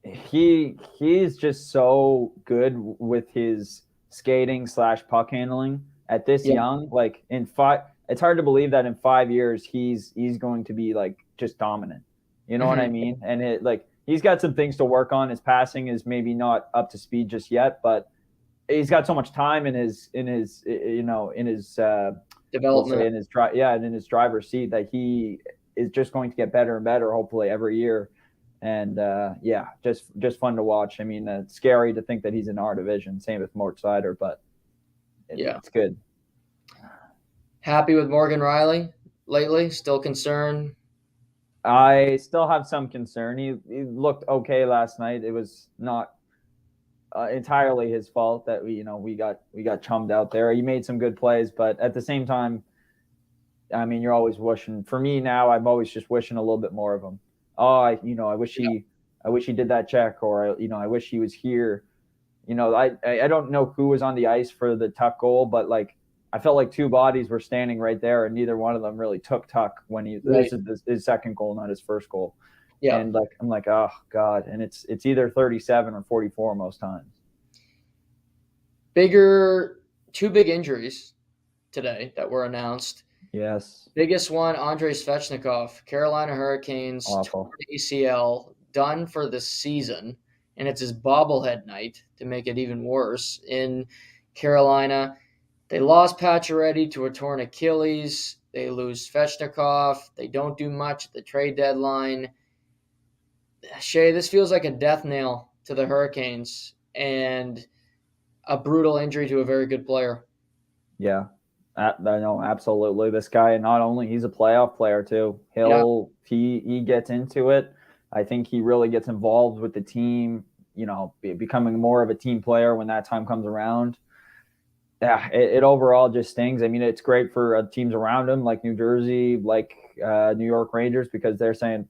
he's just so good with his skating / puck handling at this young. Like it's hard to believe that in 5 years he's going to be like just dominant. You know what I mean? And he's got some things to work on. His passing is maybe not up to speed just yet, but he's got so much time in his development, in in his driver's seat that he is just going to get better and better, hopefully every year. And just fun to watch. I mean, it's scary to think that he's in our division. Same with Mort Sider, but it's good. Happy with Morgan Riley lately? Still concerned? I still have some concern. He looked okay last night. It was not entirely his fault that we got chummed out there. He made some good plays, but at the same time, I mean, you're always wishing. For me now, I'm always just wishing a little bit more of him. Oh, I wish he did that check, or I wish he was here. I don't know who was on the ice for the Tuck goal, but like I felt like two bodies were standing right there, and neither one of them really took Tuck when this is his second goal, not his first goal. Yeah. And like I'm like, oh God, and it's either 37 or 44 most times. Two big injuries today that were announced. Yes. Biggest one, Andrei Svechnikov, Carolina Hurricanes, torn ACL, done for the season, and it's his bobblehead night to make it even worse in Carolina. They lost Pacioretty to a torn Achilles. They lose Svechnikov. They don't do much at the trade deadline. Shay, this feels like a death nail to the Hurricanes and a brutal injury to a very good player. Yeah, I know, absolutely. This guy, not only he's a playoff player too. He gets into it. I think he really gets involved with the team, becoming more of a team player when that time comes around. Yeah, it overall just stings. I mean, it's great for teams around him, like New Jersey, like New York Rangers, because they're saying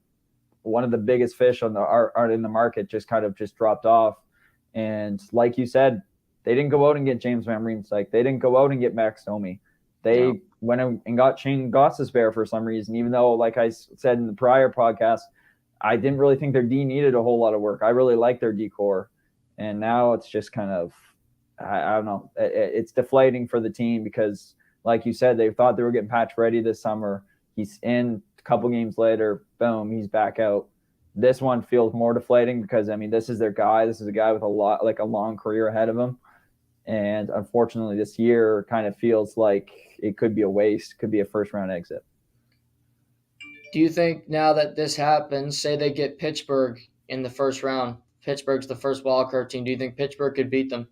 one of the biggest fish in the market just dropped off. And like you said, they didn't go out and get James Van Riemsdyk. They didn't go out and get Max Domi. They went out and got Shane Gostisbehere for some reason, even though, like I said in the prior podcast, I didn't really think their D needed a whole lot of work. I really liked their D core. And now it's just kind of, I don't know. It's deflating for the team because, like you said, they thought they were getting patch ready this summer. He's in a couple games later. Boom, he's back out. This one feels more deflating because, I mean, this is their guy. This is a guy with a long career ahead of him. And unfortunately, this year kind of feels like it could be a waste, could be a first-round exit. Do you think now that this happens, say they get Pittsburgh in the first round, Pittsburgh's the first wildcard team, do you think Pittsburgh could beat them?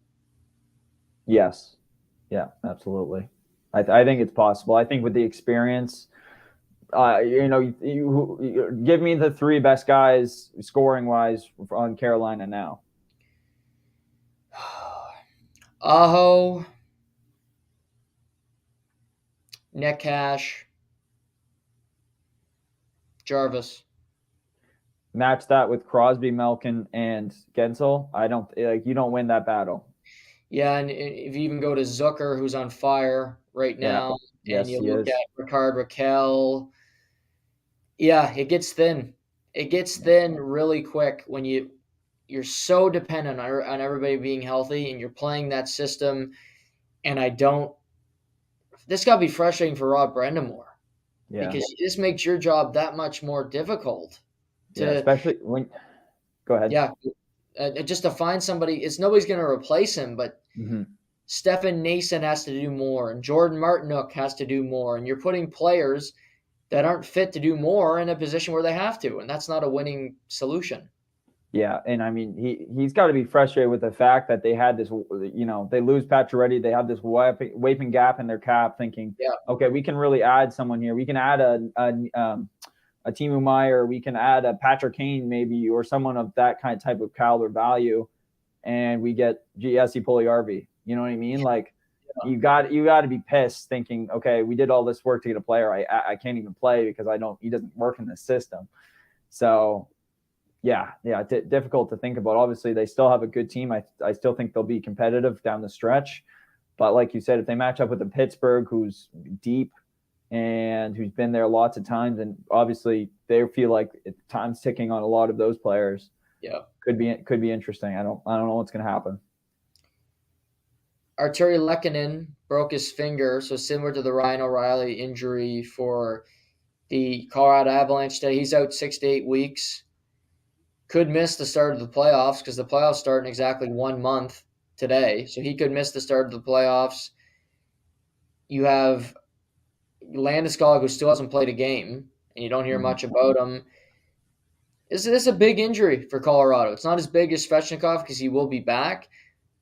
Yes. Yeah, absolutely. I think it's possible. I think with the experience, you give me the three best guys scoring-wise on Carolina now. Aho, Neckash, Jarvis. Match that with Crosby, Malkin, and Gensel. You don't win that battle. Yeah, and if you even go to Zucker, who's on fire right now, and you look at Ricard Raquel, it gets thin. It gets thin really quick when you're so dependent on everybody being healthy and you're playing that system. And this got to be frustrating for Rob Brendamore because this makes your job that much more difficult. Especially when, go ahead. Yeah. Just to find somebody, nobody's going to replace him, but Stefan Nason has to do more, and Jordan Martinook has to do more, and you're putting players that aren't fit to do more in a position where they have to, and that's not a winning solution. Yeah, and I mean, he's got to be frustrated with the fact that they had this, they lose Pacioretty, they have this waping gap in their cap, thinking, okay, we can really add someone here. We can add a Timo Meier, we can add a Patrick Kane maybe, or someone of that type of caliber value, and we get Jesse Puljujarvi. You know what I mean? Like, you got to be pissed, thinking, okay, we did all this work to get a player. I can't even play because he doesn't work in the system. So, difficult to think about. Obviously, they still have a good team. I still think they'll be competitive down the stretch. But like you said, if they match up with the Pittsburgh, who's deep and who's been there lots of times, and obviously they feel like time's ticking on a lot of those players. Yeah, could be interesting. I don't know what's going to happen. Arturi Lehkonen broke his finger, so similar to the Ryan O'Reilly injury for the Colorado Avalanche today. He's out 6 to 8 weeks. Could miss the start of the playoffs because the playoffs start in exactly 1 month today, so he could miss the start of the playoffs. You have Landeskog, who still hasn't played a game, and you don't hear much about him. This is a big injury for Colorado. It's not as big as Svechnikov because he will be back,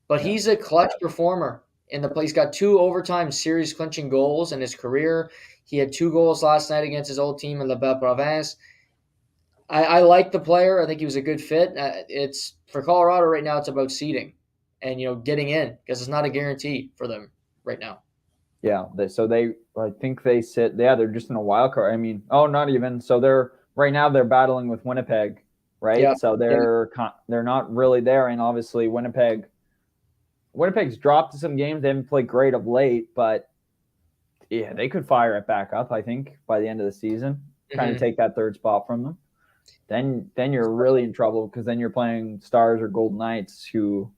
but he's a clutch performer in the play. He's got 2 overtime series clinching goals in his career. He had 2 goals last night against his old team in La Belle Province. I like the player. I think he was a good fit. It's for Colorado right now. It's about seeding and getting in because it's not a guarantee for them right now. Yeah. I think they sit. Yeah, they're just in a wild card. I mean, not even. So they're right now they're battling with Winnipeg, right? Yeah. So they're not really there, and obviously Winnipeg's dropped some games. They haven't played great of late, but yeah, they could fire it back up. I think by the end of the season, kind of take that third spot from them. Then you're really in trouble because then you're playing Stars or Golden Knights. Who,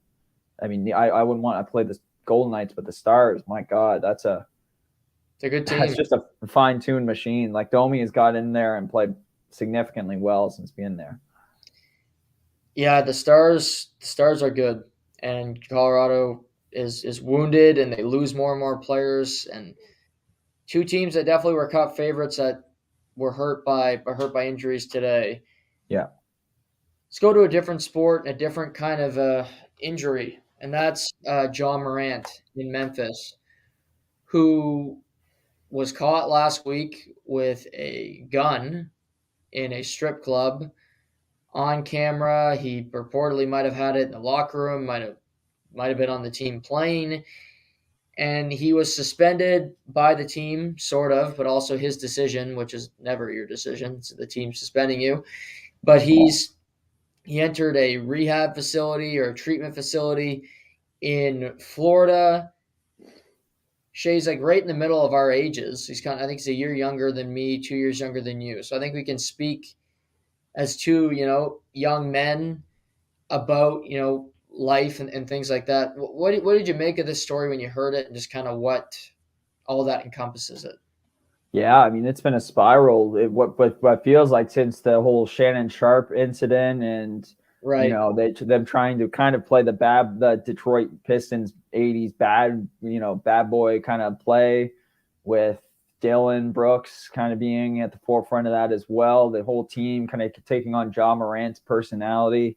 I mean, I wouldn't want to play the Golden Knights, but the Stars, my God, it's a good team. That's just a fine-tuned machine. Like Domi has got in there and played significantly well since being there. Yeah, the Stars are good, and Colorado is wounded, and they lose more and more players. And 2 teams that definitely were cup favorites that were hurt by injuries today. Yeah. Let's go to a different sport, a different kind of injury, and that's JA Morant in Memphis, who was caught last week with a gun in a strip club on camera. He reportedly might have had it in the locker room, might have been on the team plane, and he was suspended by the team, sort of, but also his decision, which is never your decision. It's the team suspending you. But he entered a rehab facility or a treatment facility in Florida. Shay's like right in the middle of our ages. I think he's a year younger than me, 2 years younger than you. So I think we can speak as 2, young men about, life and things like that. What did you make of this story when you heard it, and just kind of what all that encompasses it? Yeah, I mean, it's been a spiral. What feels like since the whole Shannon Sharp incident, and Right. them trying to kind of play the Detroit Pistons '80s bad boy kind of play, with Dylan Brooks kind of being at the forefront of that as well. The whole team kind of taking on Ja Morant's personality.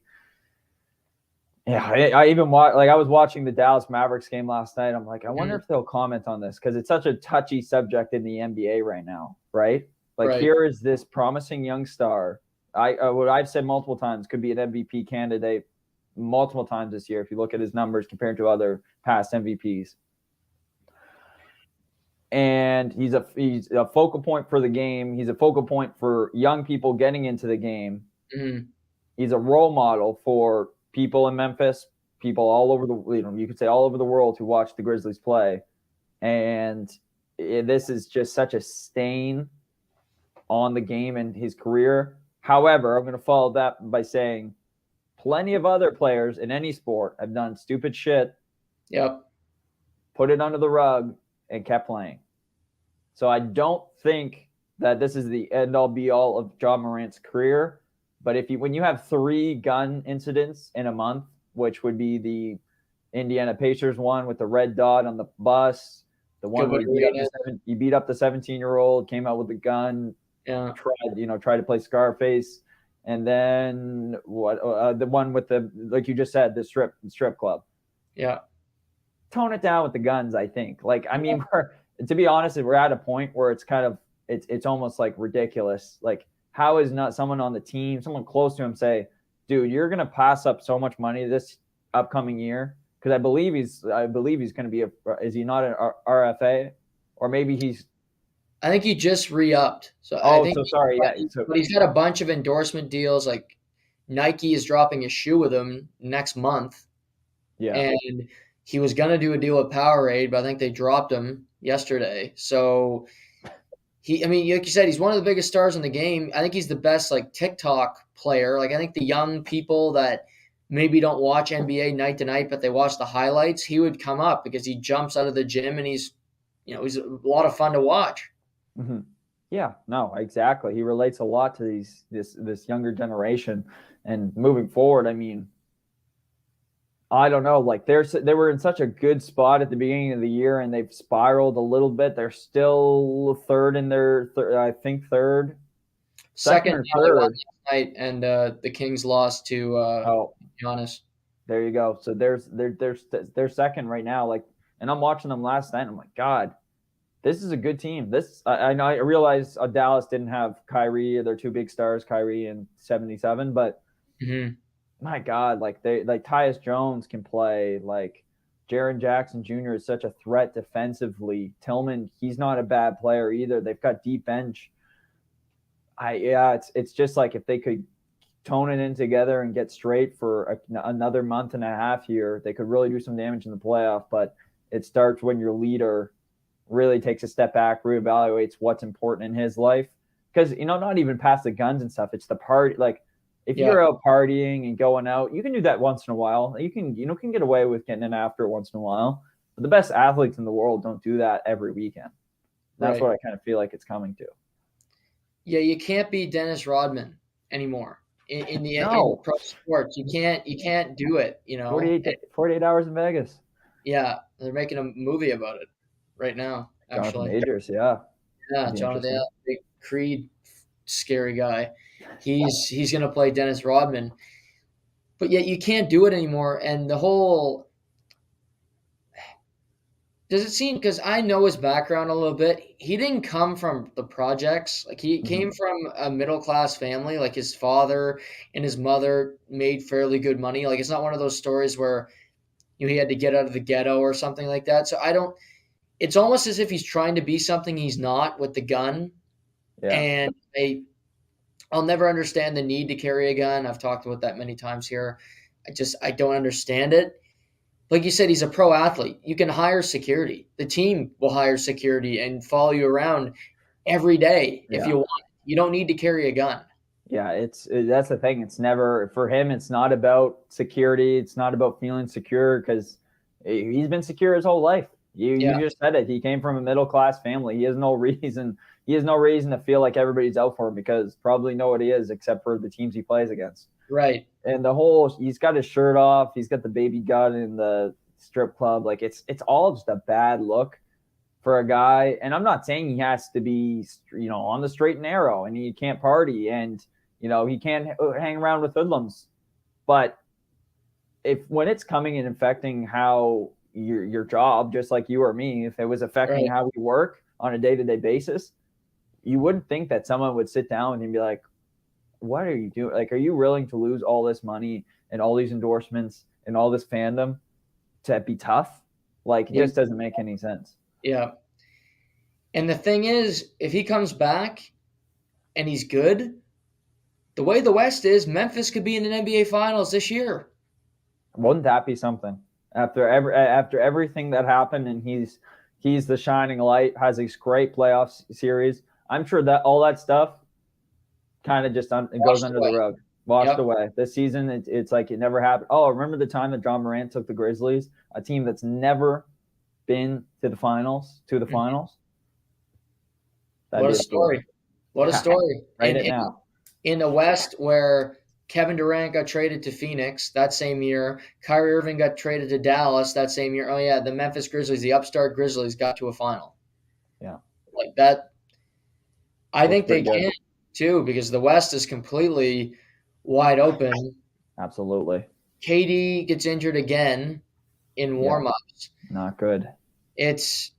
Yeah, I even I was watching the Dallas Mavericks game last night. I'm like, I wonder if they'll comment on this because it's such a touchy subject in the NBA right now, right? Here is this promising young star. What I've said multiple times, could be an MVP candidate multiple times this year if you look at his numbers compared to other past MVPs. And he's a focal point for the game. He's a focal point for young people getting into the game. Mm-hmm. He's a role model for people in Memphis, people all over you could say all over the world who watch the Grizzlies play. And this is just such a stain on the game and his career. However, I'm going to follow that by saying plenty of other players in any sport have done stupid shit. Yep. Put it under the rug and kept playing. So I don't think that this is the end-all be-all of Ja Morant's career. But when you have 3 gun incidents in a month, which would be the Indiana Pacers one with the red dot on the bus, the one where you beat up the 17-year-old, came out with a gun, tried to play Scarface, and then the one with the, like you just said, the strip club. Yeah. Tone it down with the guns, I think. I mean, to be honest, we're at a point where it's kind of it's almost like ridiculous. How is not someone on the team, someone close to him, say, dude, you're going to pass up so much money this upcoming year? Because I believe he's going to be is he not an RFA? Or maybe I think he just re-upped. Sorry. Yeah. But he's got a bunch of endorsement deals. Like Nike is dropping a shoe with him next month. Yeah. And he was going to do a deal with Powerade, but I think they dropped him yesterday. So like you said, he's one of the biggest stars in the game. I think he's the best TikTok player. I think the young people that maybe don't watch NBA night to night, but they watch the highlights, he would come up because he jumps out of the gym and he's a lot of fun to watch. Mm-hmm. Yeah, no, exactly. He relates a lot to this younger generation, and moving forward, I mean, I don't know. They were in such a good spot at the beginning of the year, and they've spiraled a little bit. They're still third in their, I think third Second or Now they won third. last night, and the Kings lost to Giannis. There you go. So they're second right now. Like, and I'm watching them last night. And I'm like, God, this is a good team. This I know. I realize Dallas didn't have Kyrie. Their two big stars, Kyrie and 77. But my God, like Tyus Jones can play. Like Jaren Jackson Jr. is such a threat defensively. Tillman, he's not a bad player either. They've got deep bench. It's just like if they could tone it in together and get straight for another month and a half here, they could really do some damage in the playoff. But it starts when your leader really takes a step back, reevaluates what's important in his life. Because, not even past the guns and stuff, it's the party. Like, if you're out partying and going out, you can do that once in a while. You can get away with getting in after once in a while. But the best athletes in the world don't do that every weekend. That's what I kind of feel like it's coming to. Yeah, you can't be Dennis Rodman anymore. In pro sports, you can't do it. 48 hours in Vegas. Yeah, they're making a movie about it right now. Actually, Jonathan Majors, yeah, Jonathan, big Creed, scary guy. He's gonna play Dennis Rodman, but yet you can't do it anymore. And the whole does it seem, because I know his background a little bit. He didn't come from the projects. Like he came from a middle class family. Like his father and his mother made fairly good money. Like it's not one of those stories where he had to get out of the ghetto or something like that. So it's almost as if he's trying to be something he's not with the gun. Yeah. And I'll never understand the need to carry a gun. I've talked about that many times here. I don't understand it. Like you said, he's a pro athlete. You can hire security. The team will hire security and follow you around every day if you want. You don't need to carry a gun. Yeah, that's the thing. It's never, for him, it's not about security. It's not about feeling secure because he's been secure his whole life. You just said it. He came from a middle class family. He has no reason to feel like everybody's out for him because probably nobody is except for the teams he plays against. Right. And he's got his shirt off. He's got the baby gun in the strip club. Like it's all just a bad look for a guy. And I'm not saying he has to be, on the straight and narrow and he can't party and, he can't hang around with hoodlums. But when it's coming and affecting how your job, just like you or me, if it was affecting how we work on a day-to-day basis, you wouldn't think that someone would sit down and be like, what are you doing? Like, are you willing to lose all this money and all these endorsements and all this fandom to be tough? Like, it just doesn't make any sense. Yeah. And the thing is, if he comes back and he's good, the way the West is, Memphis could be in an NBA Finals this year. Wouldn't that be something? After everything that happened, and he's the shining light, has a great playoff series. I'm sure that all that stuff kind of just goes under the rug, washed away. This season, it's like it never happened. Oh, remember the time that John Morant took the Grizzlies, a team that's never been to the finals? What a story! What a story! In the West, where Kevin Durant got traded to Phoenix that same year, Kyrie Irving got traded to Dallas that same year. Oh yeah, the Memphis Grizzlies, the upstart Grizzlies, got to a final. Yeah, like that. I think they can too, because the West is completely wide open. Absolutely. KD gets injured again in warm-ups. Not good. It's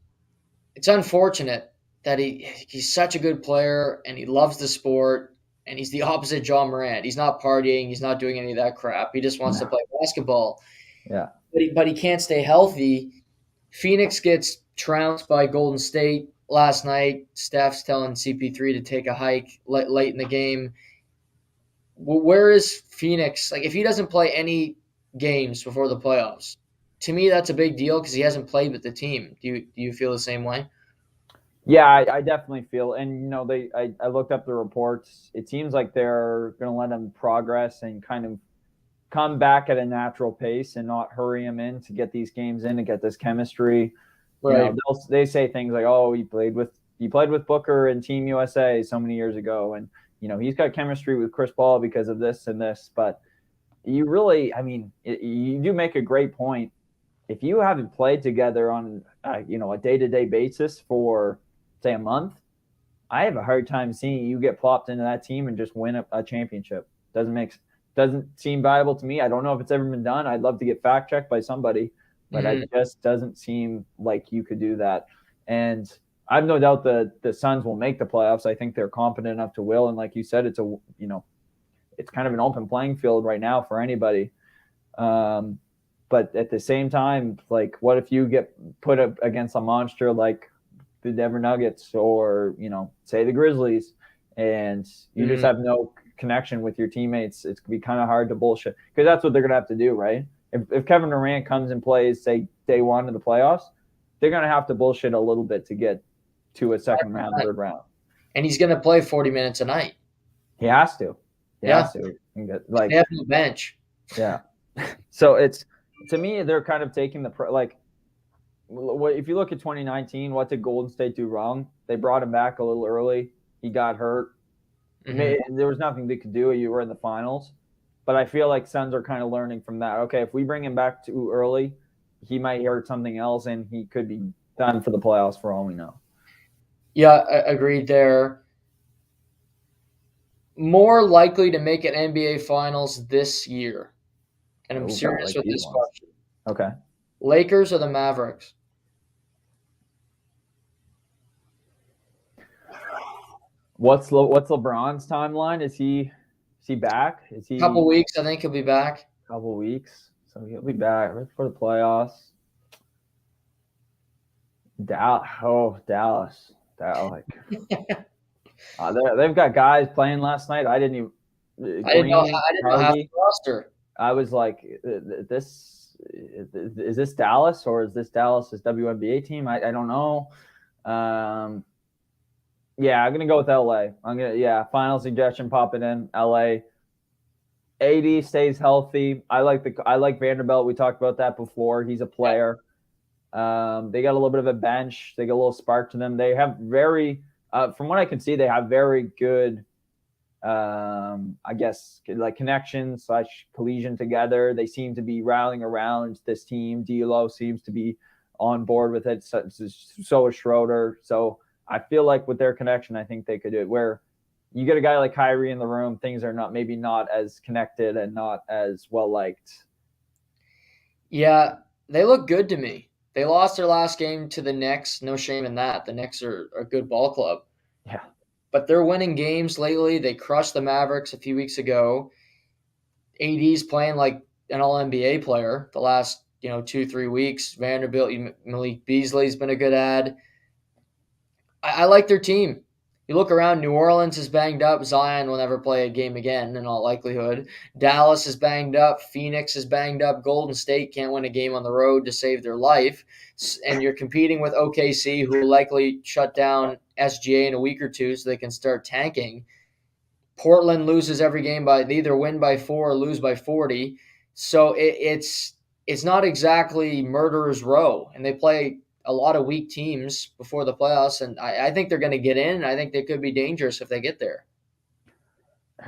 unfortunate that he's such a good player and he loves the sport and he's the opposite John Morant. He's not partying. He's not doing any of that crap. He just wants to play basketball. Yeah. But he can't stay healthy. Phoenix gets trounced by Golden State last night. Steph's telling CP3 to take a hike late in the game. Where is Phoenix? Like, if he doesn't play any games before the playoffs, to me that's a big deal because he hasn't played with the team. Do you feel the same way? Yeah, I definitely feel, and I looked up the reports. It seems like they're going to let him progress and kind of come back at a natural pace and not hurry him in to get these games in and get this chemistry. Right. They say things like, "Oh, he played with Booker and Team USA so many years ago, and he's got chemistry with Chris Paul because of this and this." But you really, you do make a great point. If you haven't played together on a day-to-day basis for say a month, I have a hard time seeing you get plopped into that team and just win a championship. Doesn't seem viable to me. I don't know if it's ever been done. I'd love to get fact checked by somebody, but it just doesn't seem like you could do that. And I have no doubt the Suns will make the playoffs. I think they're competent enough to will. And like you said, it's kind of an open playing field right now for anybody. But at the same time, like, what if you get put up against a monster like the Denver Nuggets or, say the Grizzlies, and you just have no connection with your teammates? It's going to be kind of hard to bullshit, because that's what they're going to have to do, right? If Kevin Durant comes and plays, say, day one of the playoffs, they're going to have to bullshit a little bit to get to a second round, third round. And he's going to play 40 minutes a night. He has to. He has to. Like, they have no bench. Yeah. So it's, to me, they're kind of taking if you look at 2019, what did Golden State do wrong? They brought him back a little early. He got hurt. There was nothing they could do. You were in the finals. But I feel like Suns are kind of learning from that. Okay, if we bring him back too early, he might hurt something else, and he could be done for the playoffs for all we know. Yeah, agreed there. More likely to make an NBA Finals this year. And I'm serious with this question. Okay. Lakers or the Mavericks? What's LeBron's timeline? Is he back? Is he? Couple weeks, I think he'll be back. Couple weeks, so he'll be back right for the playoffs. Dallas. They've got guys playing last night. I didn't know half the roster. I was like, is this Dallas, or is this Dallas's WNBA team? I don't know. Yeah, I'm gonna go with LA. Final suggestion, pop it in LA. AD stays healthy. I like Vanderbilt. We talked about that before. He's a player. They got a little bit of a bench. They got a little spark to them. They have from what I can see, they have very good, I guess, like connections / collision together. They seem to be rallying around this team. D'Lo seems to be on board with it. So is Schroeder. So I feel like with their connection, I think they could do it. Where you get a guy like Kyrie in the room, things are maybe not as connected and not as well liked. Yeah, they look good to me. They lost their last game to the Knicks. No shame in that. The Knicks are a good ball club. Yeah. But they're winning games lately. They crushed the Mavericks a few weeks ago. AD's playing like an all-NBA player the last 2-3 weeks. Vanderbilt, Malik Beasley's been a good ad. I like their team. You look around, New Orleans is banged up. Zion will never play a game again in all likelihood. Dallas is banged up. Phoenix is banged up. Golden State can't win a game on the road to save their life. And you're competing with OKC, who will likely shut down SGA in a week or two so they can start tanking. Portland loses every game they either win by 4 or lose by 40. So it's not exactly murderer's row. And they play a lot of weak teams before the playoffs, and I think they're going to get in. I think they could be dangerous if they get there.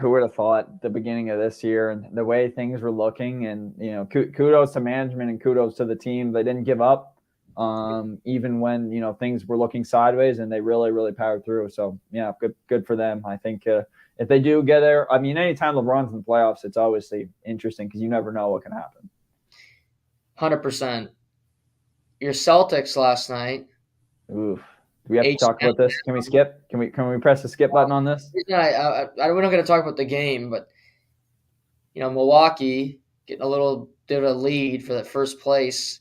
Who would have thought the beginning of this year and the way things were looking, and kudos to management and kudos to the team. They didn't give up, even when things were looking sideways, and they really, really powered through. So yeah, good for them. I think if they do get there, I mean, anytime LeBron's in the playoffs, it's obviously interesting because you never know what can happen. 100%. Your Celtics last night. Oof. Do we have to talk about this? Can we skip? Can we press the skip button on this? We're not going to talk about the game, but Milwaukee getting a little bit of a lead for that first place.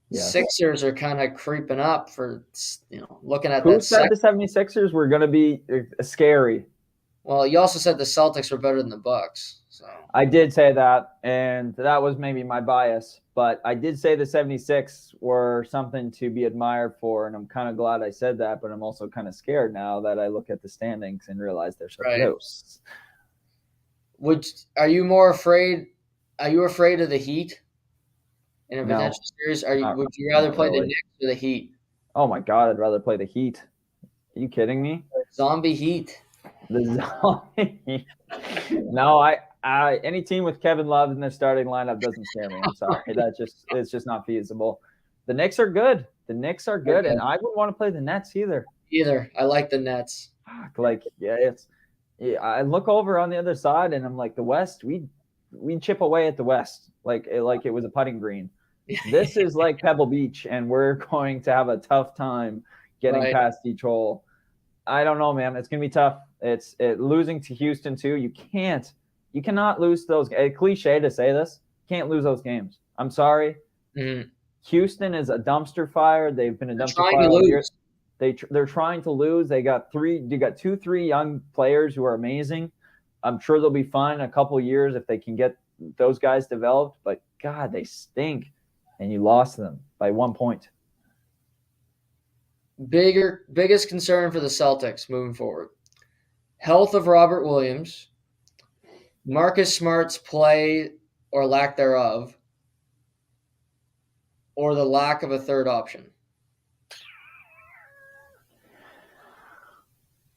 Yes. Sixers are kind of creeping up for looking at that. Who said the 76ers were going to be scary? Well, you also said the Celtics were better than the Bucks. So I did say that, and that was maybe my bias. But I did say the 76 were something to be admired for, and I'm kind of glad I said that, but I'm also kind of scared now that I look at the standings and realize they're so close. Are you afraid of the Heat in a potential series? Would you rather play the Knicks or the Heat? Oh my God, I'd rather play the Heat. Are you kidding me? Zombie Heat. The zombie Heat. No, any team with Kevin Love in their starting lineup doesn't scare me. I'm sorry. It's just not feasible. The Knicks are good. And I wouldn't want to play the Nets either. I like the Nets. Like, I look over on the other side and I'm like, the West, we chip away at the West like it was a putting green. This is like Pebble Beach, and we're going to have a tough time getting past each hole. I don't know, man. It's gonna be tough. It's losing to Houston too. You cannot lose those. It's cliche to say this. Can't lose those games. I'm sorry. Mm-hmm. Houston is a dumpster fire. They've been a dumpster fire all year. They're trying to lose. They got 2-3 young players who are amazing. I'm sure they'll be fine in a couple of years if they can get those guys developed. But God, they stink, and you lost them by 1 point. Biggest concern for the Celtics moving forward: health of Robert Williams, Marcus Smart's play or lack thereof, or the lack of a third option.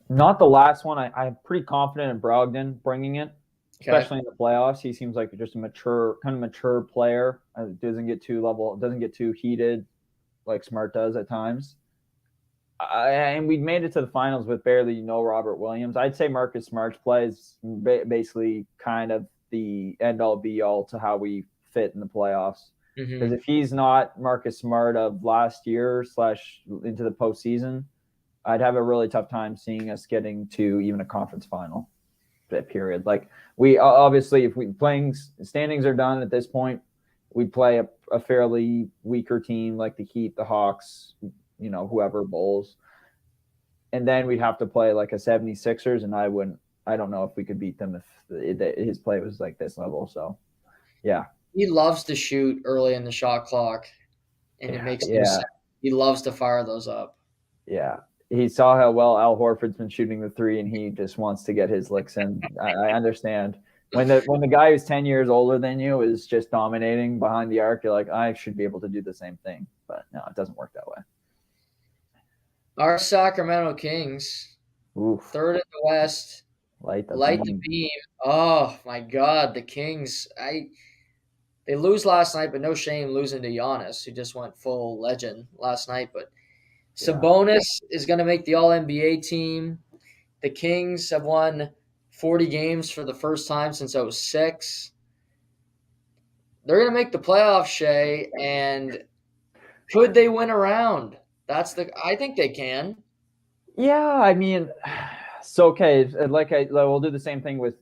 Not the last one. I'm pretty confident in Brogdon bringing it, especially in the playoffs. He seems like just a mature player. Doesn't get too heated like Smart does at times. And we made it to the finals with barely Robert Williams. I'd say Marcus Smart's play is basically kind of the end-all be-all to how we fit in the playoffs. Because if he's not Marcus Smart of last year / into the postseason, I'd have a really tough time seeing us getting to even a conference final. Period. Like, we obviously, if standings are done at this point, we'd play a fairly weaker team like the Heat, the Hawks, whoever, Bulls. And then we'd have to play like a 76ers, and I don't know if we could beat them if his play was like this level. So, yeah. He loves to shoot early in the shot clock, and it makes no sense. He loves to fire those up. Yeah. He saw how well Al Horford's been shooting the three, and he just wants to get his licks in. I understand. When the guy who's 10 years older than you is just dominating behind the arc, you're like, I should be able to do the same thing. But no, it doesn't work that way. Our Sacramento Kings, third in the West, light the beam. Oh, my God, the Kings. They lose last night, but no shame losing to Giannis, who just went full legend last night. But Sabonis is going to make the All-NBA team. The Kings have won 40 games for the first time since 2006. They're going to make the playoffs, Shay, and could they win a round? I think they can. Yeah, I mean, so okay, we'll do the same thing with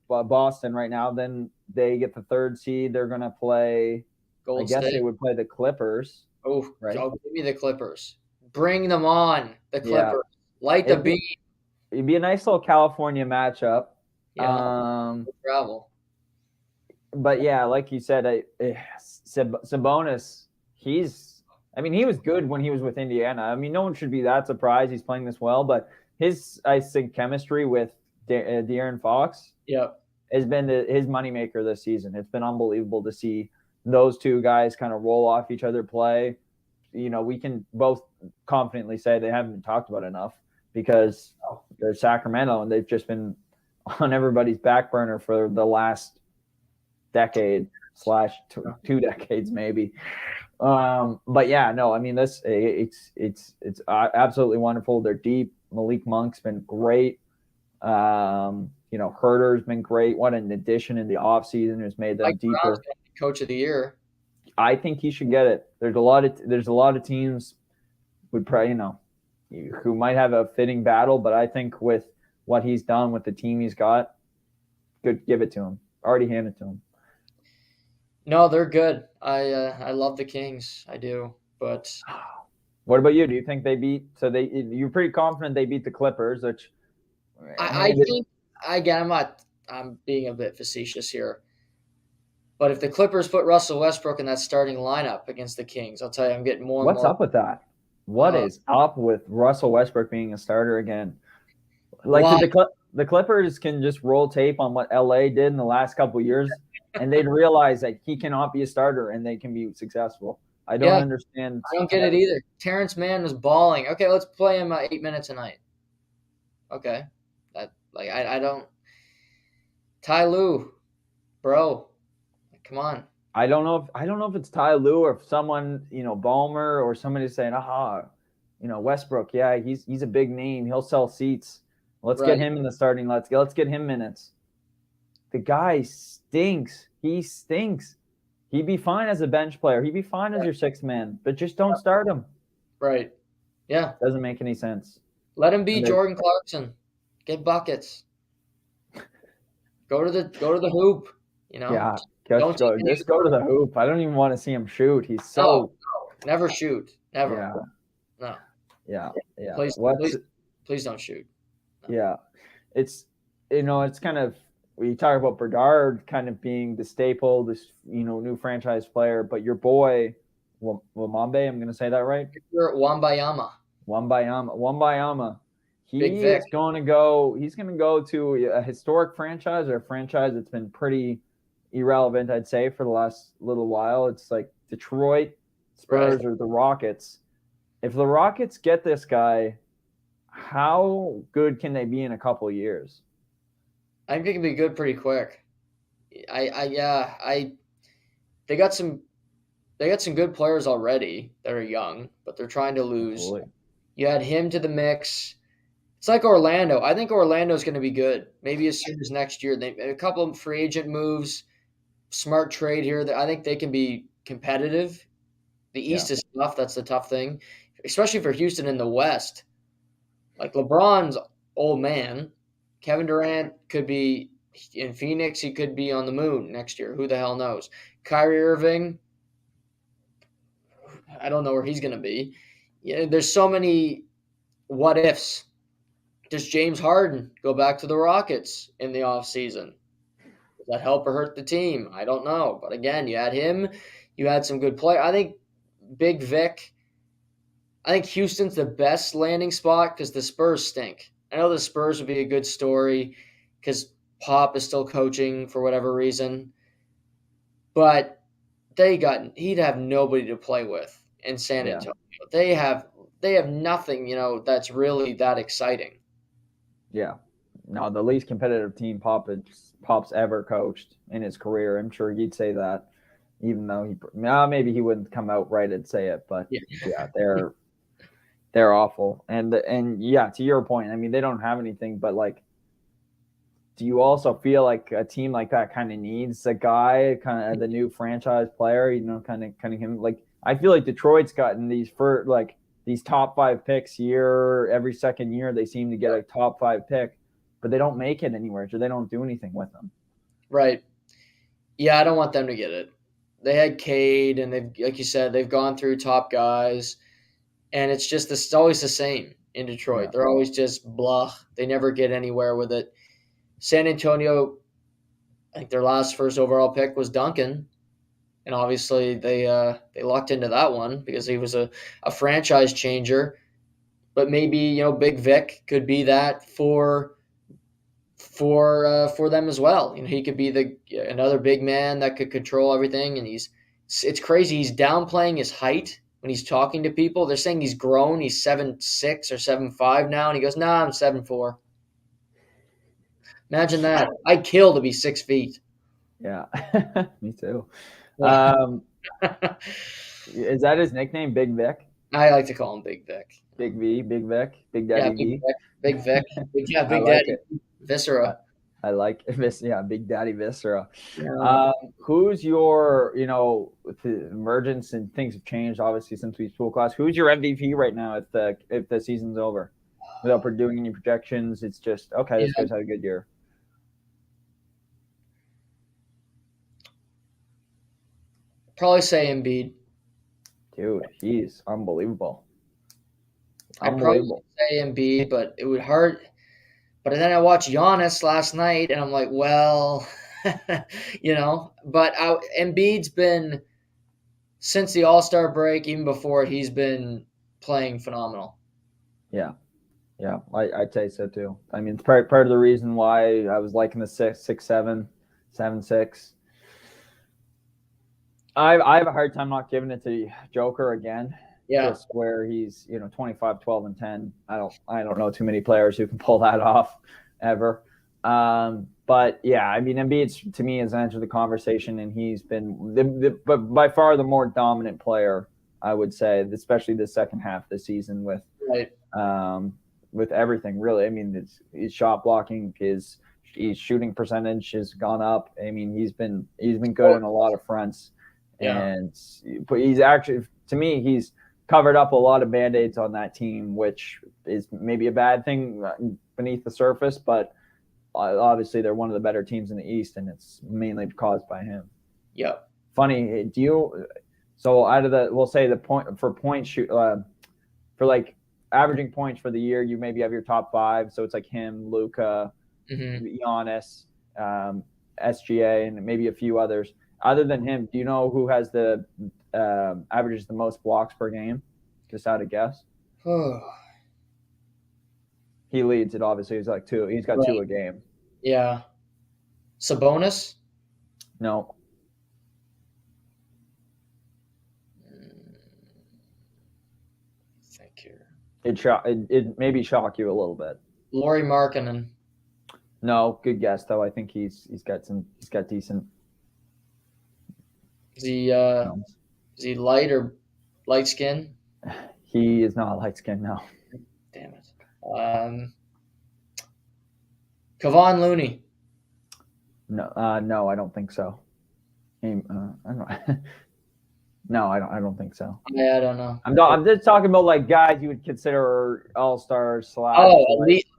Boston right now. Then they get the third seed. They're going to play. Golden State. They would play the Clippers. Oh, right. Give me the Clippers. Bring them on, the Clippers. Yeah. Light the beam. It'd be a nice little California matchup. Yeah, travel. But yeah, like you said, Sabonis, he was good when he was with Indiana. I mean, no one should be that surprised he's playing this well, but his, I think, chemistry with De'Aaron Fox has been his moneymaker this season. It's been unbelievable to see those two guys kind of roll off each other play. We can both confidently say they haven't been talked about enough because they're Sacramento and they've just been on everybody's back burner for the last decade / 2 decades maybe. But yeah, no, I mean, it's absolutely wonderful. They're deep. Malik Monk's been great. Herter's been great. What an addition in the offseason has made them deeper. Coach of the year. I think he should get it. There's a lot of teams would probably, who might have a fitting battle, but I think with what he's done with the team he's got, good, give it to him. Already hand it to him. No, they're good. I love the Kings. I do. But what about you? Do you think they beat? So you're pretty confident they beat the Clippers, which I think, again, I'm being a bit facetious here. But if the Clippers put Russell Westbrook in that starting lineup against the Kings, I'll tell you, I'm getting more and more. What's up with that? What is up with Russell Westbrook being a starter again? The Clippers can just roll tape on what LA did in the last couple of years, and they'd realize that he cannot be a starter and they can be successful. I don't understand. I don't get it either. Terrence Mann was balling. Okay, let's play him 8 minutes a night. Okay. I don't. Ty Lue, bro. Come on. I don't know if it's Ty Lue or if someone, Ballmer or somebody saying, Westbrook, yeah, he's a big name. He'll sell seats. Let's Right. get him in the starting. Let's get him minutes. The guy stinks. He stinks. He'd be fine as a bench player. He'd be fine as your sixth man, but just don't start him. Right. Yeah. Doesn't make any sense. Let him be And Jordan Clarkson. Get buckets. Go to the hoop. You know. yeah, Don't take any just go to the hoop. I don't even want to see him shoot. He's so No, never shoot. Never. yeah, No. yeah. Please don't shoot. Yeah, it's it's kind of we talk about Bedard kind of being the staple, this new franchise player, but your boy Wamambe, I'm going to say that right? Wambayama. Wambayama. Big Vic. He's going to go to a historic franchise or a franchise that's been pretty irrelevant, I'd say, for the last little while. It's like Detroit, Spurs, or the Rockets. If the Rockets get this guy, how good can they be in a couple of years? I think it can be good pretty quick. They got some good players already that are young, but they're trying to lose. Absolutely. You add him to the mix. It's like Orlando. I think Orlando's going to be good. Maybe as soon as next year. A couple of free agent moves, smart trade here. I think they can be competitive. The East is tough. That's the tough thing, especially for Houston in the West. Like LeBron's old man. Kevin Durant could be in Phoenix. He could be on the moon next year. Who the hell knows? Kyrie Irving, I don't know where he's going to be. There's so many what ifs. Does James Harden go back to the Rockets in the offseason? Does that help or hurt the team? I don't know. But again, you had him. You had some good play. I think Big Vic. I think Houston's the best landing spot because the Spurs stink. I know the Spurs would be a good story because Pop is still coaching for whatever reason. But he'd have nobody to play with in San Antonio. They have nothing, that's really that exciting. Yeah. No, the least competitive team Pop's ever coached in his career. I'm sure he'd say that, even though maybe he wouldn't come out right and say it, but yeah they're awful. And yeah, to your point, I mean, they don't have anything, but like, do you also feel like a team like that kind of needs a guy, kind of the new franchise player, kind of him? Like, I feel like Detroit's gotten these top 5 picks every second year. They seem to get a top 5 pick, but they don't make it anywhere, so they don't do anything with them. Right. Yeah, I don't want them to get it. They had Cade, and they've, like you said, they've gone through top guys, and it's always the same in Detroit. Yeah. They're always just blah. They never get anywhere with it. San Antonio, I think their first overall pick was Duncan, and obviously they lucked into that one because he was a franchise changer. But maybe Big Vic could be that for them as well. He could be another big man that could control everything. And it's crazy. He's downplaying his height when he's talking to people. They're saying he's grown. He's 7'6" or 7'5" now, and he goes, "Nah, I'm 7'4". Imagine that. I'd kill to be 6 feet. Yeah, me too. Is that his nickname, Big Vic? I like to call him Big Vic. Big V, Big Vic, Big Daddy V. Big Vic. Big Daddy Viscera. I like this. Yeah, Big Daddy Viscera. Yeah. Who's your, with the emergence and things have changed obviously since we spoke last. Who's your MVP right now if the season's over? Without doing any projections, it's just okay. This guy's had a good year. Probably say Embiid. Dude, he's unbelievable. I'd probably say Embiid, but it would hurt. But then I watched Giannis last night, and I'm like, well, But Embiid's been, since the All-Star break, even before, he's been playing phenomenal. Yeah. Yeah, I'd say so too. I mean, it's part of the reason why I was liking the 6'7", 7'6". I have a hard time not giving it to Joker again. Yeah. Just where he's 25, 12, and 10. I don't know too many players who can pull that off ever. But yeah, I mean, Embiid to me has entered the conversation, and he's been but by far the more dominant player, I would say, especially the second half of the season with right. with everything really. I mean, his shot blocking, his shooting percentage has gone up. I mean, he's been good on a lot of fronts, but he's actually, to me, he's covered up a lot of band-aids on that team, which is maybe a bad thing beneath the surface, but obviously they're one of the better teams in the East, and it's mainly caused by him. Yep. Funny, so out of we'll say the point shoot for like averaging points for the year, you maybe have your top 5. So it's like him, Luka, Giannis, SGA, and maybe a few others. Other than him, do you know who has the averages the most blocks per game? Just out of guess. He leads it, obviously. He's like 2. He's got 2 a game. Yeah. Sabonis? No. Think here. It maybe shock you a little bit. Lauri Markkanen. No, good guess though. I think he's got decent. Is he light or light skin? He is not light skin, no. Damn it. Kevon Looney. No, no, I don't think so. I don't know. No, I don't think so. Yeah, I don't know. I'm just talking about like guys you would consider all-stars /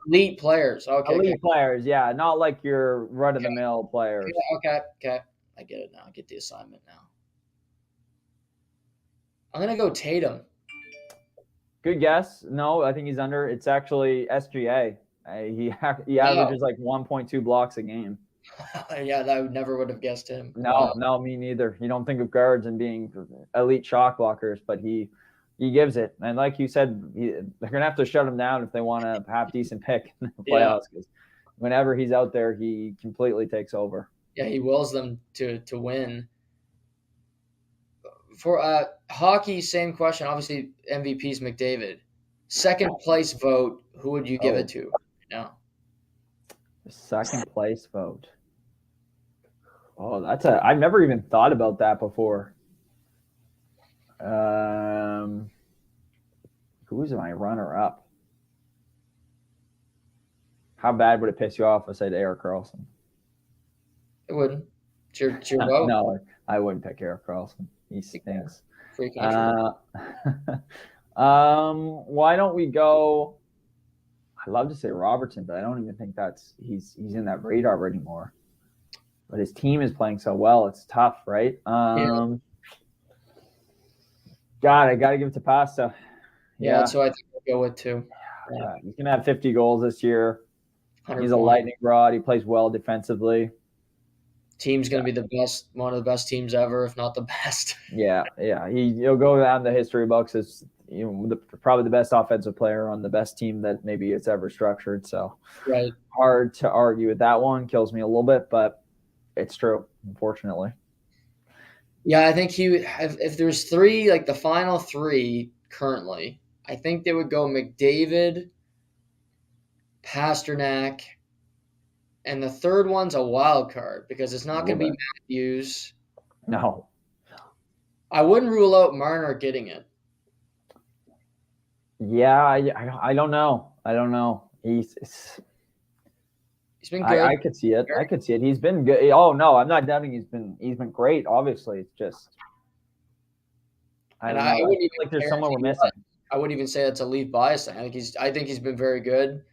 elite players. Okay. Elite players, yeah, not like your run-of-the-mill players. Okay. I get it now. I get the assignment now. I'm gonna go Tatum. Good guess. No, I think he's under. It's actually SGA. He averages like 1.2 blocks a game. Yeah, I never would have guessed him. No, me neither. You don't think of guards and being elite shot blockers, but he gives it. And like you said, they're gonna have to shut him down if they want to have decent pick in the playoffs. Because whenever he's out there, he completely takes over. Yeah, he wills them to win. For hockey, same question. Obviously, MVP's McDavid. Second place vote. Who would you give it to? No. The second place vote. Oh, I've never even thought about that before. Who's my runner-up? How bad would it piss you off if I said Erik Karlsson? It wouldn't. It's your vote. No, I wouldn't pick Erik Karlsson. He stinks. Why don't we go? I'd love to say Robertson, but I don't even think he's in that radar anymore. But his team is playing so well, it's tough, right? God, I got to give it to Pasta. Yeah, that's who I think I'll go with too. He's gonna have 50 goals this year. He's a points. lightning rod. He plays well defensively. Team's going to be the best, one of the best teams ever, if not the best. Yeah. He'll go down the history books as probably the best offensive player on the best team that maybe it's ever structured. So hard to argue with that one. Kills me a little bit, but it's true, unfortunately. Yeah, I think if there's 3, like the final 3 currently, I think they would go McDavid, Pasternak, and the third one's a wild card because it's not going to be Matthews. No. I wouldn't rule out Marner getting it. Yeah, I don't know. He's been good. I could see it. He's been good. Oh no, I'm not doubting he's been great. Obviously, it's just I don't know. I feel like there's someone we're missing. I wouldn't even say that's a Leaf bias. I think he's been very good.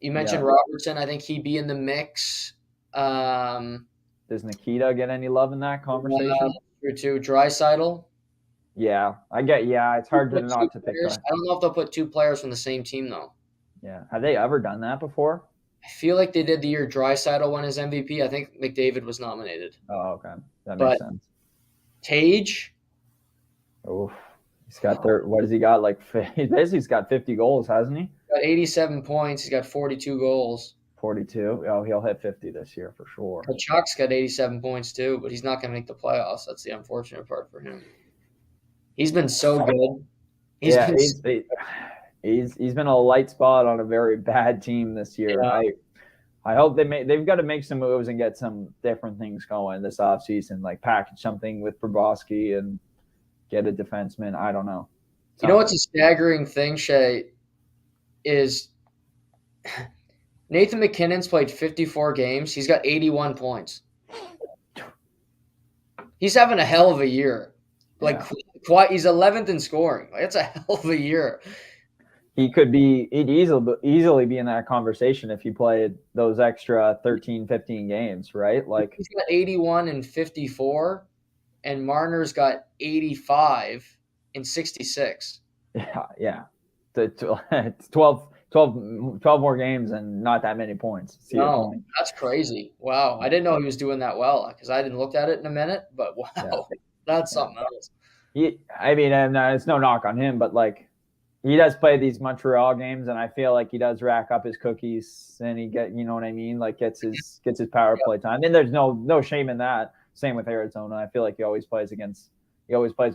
You mentioned Robertson. I think he'd be in the mix. Does Nikita get any love in that conversation? Too. Draisaitl. Yeah, it's hard to not to pick. I don't know if they'll put 2 players from the same team though. Yeah, have they ever done that before? I feel like they did the year Draisaitl won his MVP. I think McDavid was nominated. Oh, okay, that makes sense. Tage. Oh, he's got what has he got? Like he's got 50 goals, hasn't he? Got 87 points. He's got 42 goals. 42. Oh, he'll hit 50 this year for sure. Chuck's got 87 points too, but he's not going to make the playoffs. That's the unfortunate part for him. He's been so good. He's been a light spot on a very bad team this year. Yeah. I hope they've got to make some moves and get some different things going this offseason, like package something with Bobrovsky and get a defenseman. I don't know. You know what's a staggering thing, Shay, is Nathan McKinnon's played 54 games. He's got 81 points. He's having a hell of a year. Like, he's 11th in scoring. Like, that's a hell of a year. He'd easily be in that conversation if he played those extra 13, 15 games, right? Like, he's got 81 and 54, and Marner's got 85 and 66. Yeah. It's 12 more games and not that many points. No, that's crazy. Wow. I didn't know he was doing that well because I didn't look at it in a minute, but wow, that's something else. It's no knock on him, but like, he does play these Montreal games, and I feel like he does rack up his cookies, and he you know what I mean, like gets his power play time. And there's no shame in that. Same with Arizona. I feel like he always plays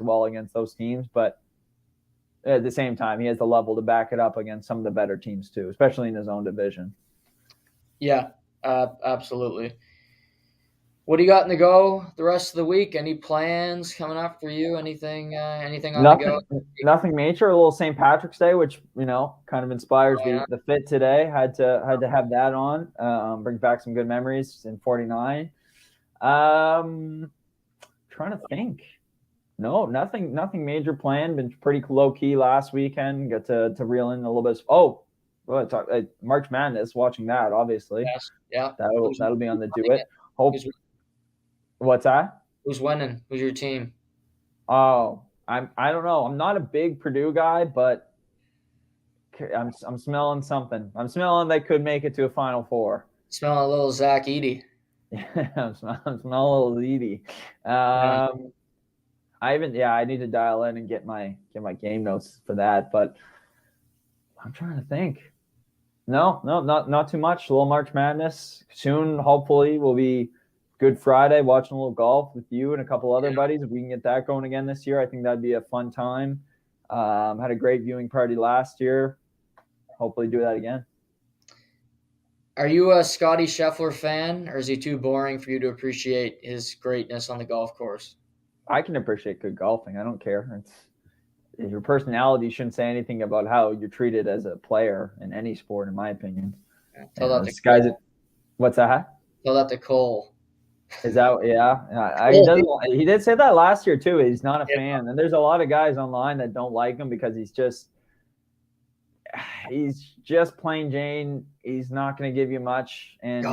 well against those teams, but at the same time, he has the level to back it up against some of the better teams too, especially in his own division. Yeah, absolutely. What do you got in the go the rest of the week? Any plans coming up for you? Anything on the go? Nothing major. A little St. Patrick's Day, which kind of inspires the fit today. Had to have that on. Brings back some good memories in 49. Trying to think. No, nothing major planned. Been pretty low key last weekend. Got to reel in a little bit. March Madness. Watching that, obviously. Yes. Yeah. That'll be on the do it. What's that? Who's winning? Who's your team? Oh, I don't know. I'm not a big Purdue guy, but I'm smelling something. I'm smelling they could make it to a Final Four. Smelling a little Zach Edey. Yeah, I'm smelling a little Edey. I need to dial in and get my game notes for that, but I'm trying to think. No, not too much. A little March Madness soon. Hopefully, we'll be Good Friday, watching a little golf with you and a couple other buddies. If we can get that going again this year, I think that'd be a fun time. Had a great viewing party last year. Hopefully do that again. Are you a Scotty Scheffler fan, or is he too boring for you to appreciate his greatness on the golf course? I can appreciate good golfing. I don't care. Your personality shouldn't say anything about how you're treated as a player in any sport, in my opinion. Tell that to Cole. What's that? Tell that to Cole. Is that he did say that last year too. He's not a fan, and there's a lot of guys online that don't like him because he's just plain Jane. He's not going to give you much, and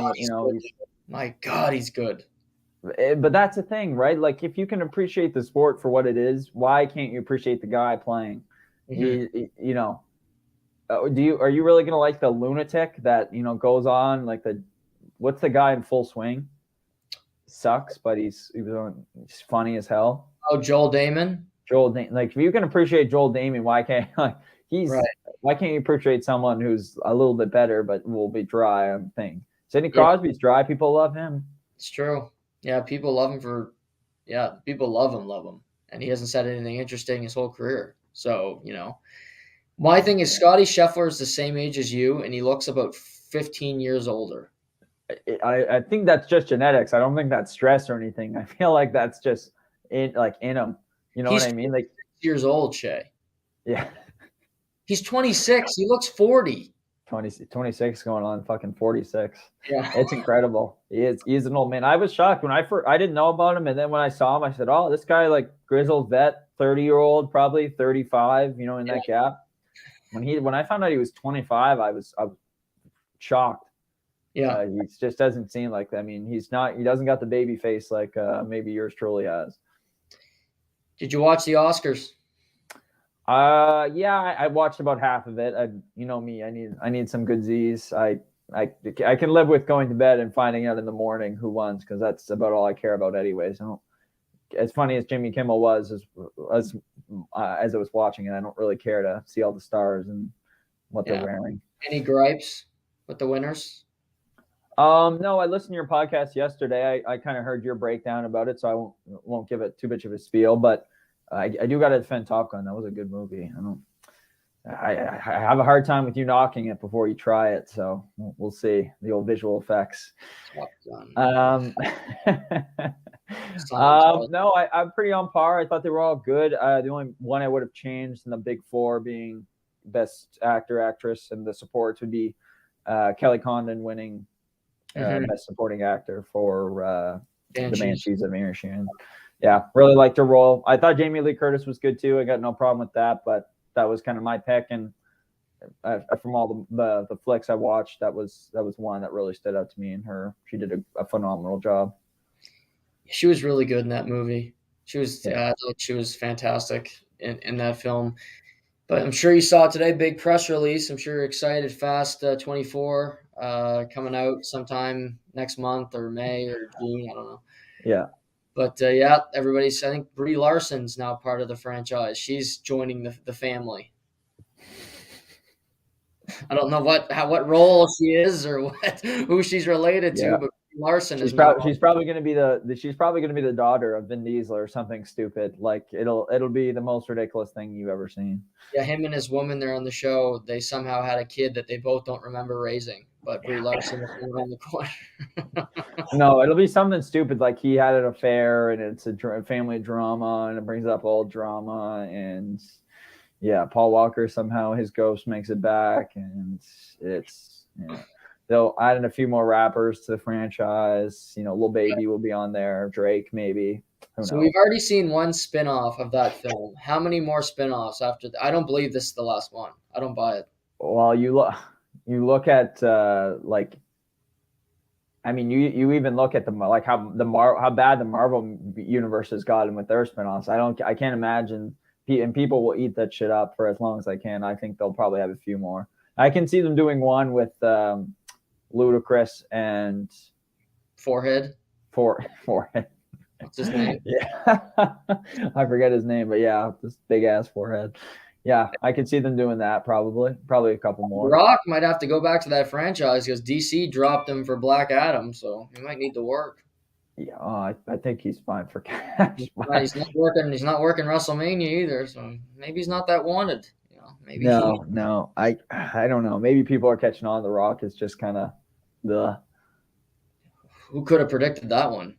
my God, he's good. But that's the thing, right? Like, if you can appreciate the sport for what it is, why can't you appreciate the guy playing? Mm-hmm. Are you really going to like the lunatic that goes on like what's the guy in Full Swing? Sucks, but he's funny as hell. Oh, Joel Damon. Like, if you can appreciate Joel Damon, why can't why can't you appreciate someone who's a little bit better but will be dry on thing? Sidney Crosby's dry. People love him. It's true. Yeah, people love him people love him, and he hasn't said anything interesting his whole career. So my thing is Scotty Scheffler is the same age as you, and he looks about 15 years older. I think that's just genetics. I don't think that's stress or anything. I feel like that's just in him. You know what I mean? Like, years old, Shay. Yeah. He's 26. He looks 40. 26 going on fucking 46. Yeah. It's incredible. He's an old man. I was shocked when I didn't know about him, and then when I saw him, I said, "Oh, this guy, like, grizzled vet, 30-year-old, probably 35, in that gap." When I found out he was 25, I was shocked. Yeah. He just doesn't seem like that. I mean, he doesn't got the baby face like maybe yours truly has. Did you watch the Oscars? Yeah, I watched about half of it. You know me, I need some good Z's. I can live with going to bed and finding out in the morning who won, because that's about all I care about anyways. As funny as Jimmy Kimmel was, as I was watching it, I don't really care to see all the stars and what they're wearing. Any gripes with the winners? No, I listened to your podcast yesterday. I kind of heard your breakdown about it, so I won't give it too much of a spiel, but I do got to defend Top Gun. That was a good movie. I have a hard time with you knocking it before you try it, so we'll see the old visual effects. No, I'm pretty on par. I thought they were all good. The only one I would have changed in the big four being best actor, actress, and the supports would be Kelly Condon winning Best Supporting Actor for The Banshees of Inisherin. Yeah, really liked her role. I thought Jamie Lee Curtis was good too. I got no problem with that, but that was kind of my pick. And from all the flicks I watched, that was one that really stood out to me. And she did a phenomenal job. She was really good in that movie. She was, I thought she was fantastic in that film. But I'm sure you saw today, big press release. I'm sure you're excited. Fast 24 coming out sometime next month or May or June. I don't know. Yeah. But I think Brie Larson's now part of the franchise. She's joining the family. I don't know what role she is or who she's related to, but Larson she's probably going to be the daughter of Vin Diesel or something stupid. Like it'll be the most ridiculous thing you've ever seen. Yeah, him and his woman there on the show, they somehow had a kid that they both don't remember raising, but Brie Larson was around the corner. No, it'll be something stupid like he had an affair and it's a family drama and it brings up old drama and Paul Walker somehow his ghost makes it back and it's they'll add in a few more rappers to the franchise. Lil Baby will be on there, Drake maybe. So we've already seen one spin-off of that film. How many more spin-offs after that? I don't believe this is the last one. I don't buy it. Well, you look at you even look at how bad the Marvel universe has gotten with their spin-offs. I can't imagine, and people will eat that shit up for as long as I can. I think they'll probably have a few more. I can see them doing one with Ludacris and Forehead. What's his name? Yeah, I forget his name, but this big ass forehead. Yeah, I could see them doing that probably a couple more. Rock might have to go back to that franchise because DC dropped him for Black Adam, so he might need to work. Yeah, I think he's fine for cash. He's not working WrestleMania either, so maybe he's not that wanted. Maybe no. I don't know. Maybe people are catching on. The Rock is just kind of the. Who could have predicted that one?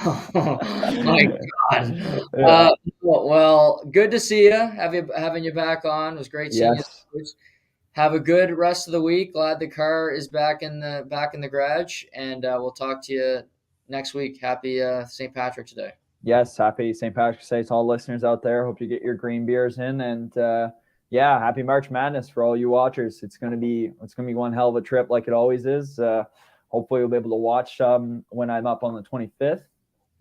Oh my God! Well, good to see you. Having you back on. It was great seeing you. Have a good rest of the week. Glad the car is back in the garage, and we'll talk to you next week. Happy St. Patrick's Day. Yes, happy St. Patrick's Day to all listeners out there. Hope you get your green beers in, and happy March Madness for all you watchers. It's gonna be one hell of a trip, like it always is. Hopefully, you'll be able to watch when I'm up on the 25th.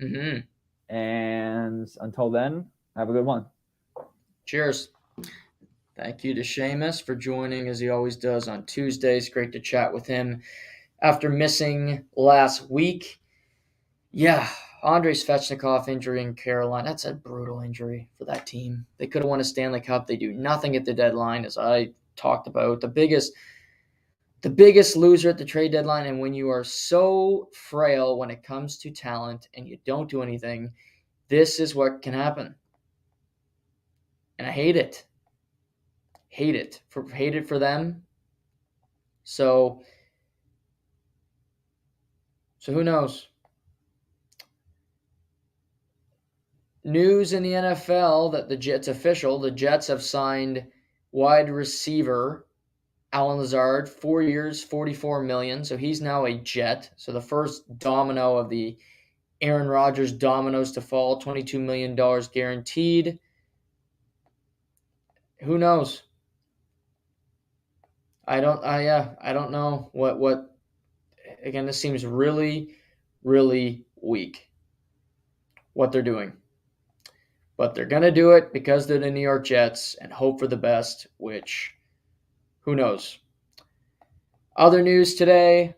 Mm-hmm. And until then, have a good one. Cheers. Thank you to Shamus for joining, as he always does on Tuesdays. Great to chat with him after missing last week. Yeah, Andrei Svechnikov injury in Carolina. That's a brutal injury for that team. They could have won a Stanley Cup. They do nothing at the deadline, as I talked about. The biggest loser at the trade deadline, and when you are so frail when it comes to talent and you don't do anything, this is what can happen. And I hate it. Hate it for them. So who knows? News in the NFL that it's official. The Jets have signed wide receiver Alan Lazard, 4 years, $44 million. So he's now a Jet. So the first domino of the Aaron Rodgers dominoes to fall, $22 million guaranteed. Who knows? I don't know what. Again, this seems really, really weak. What they're doing, but they're gonna do it because they're the New York Jets and hope for the best. Which, who knows? Other news today: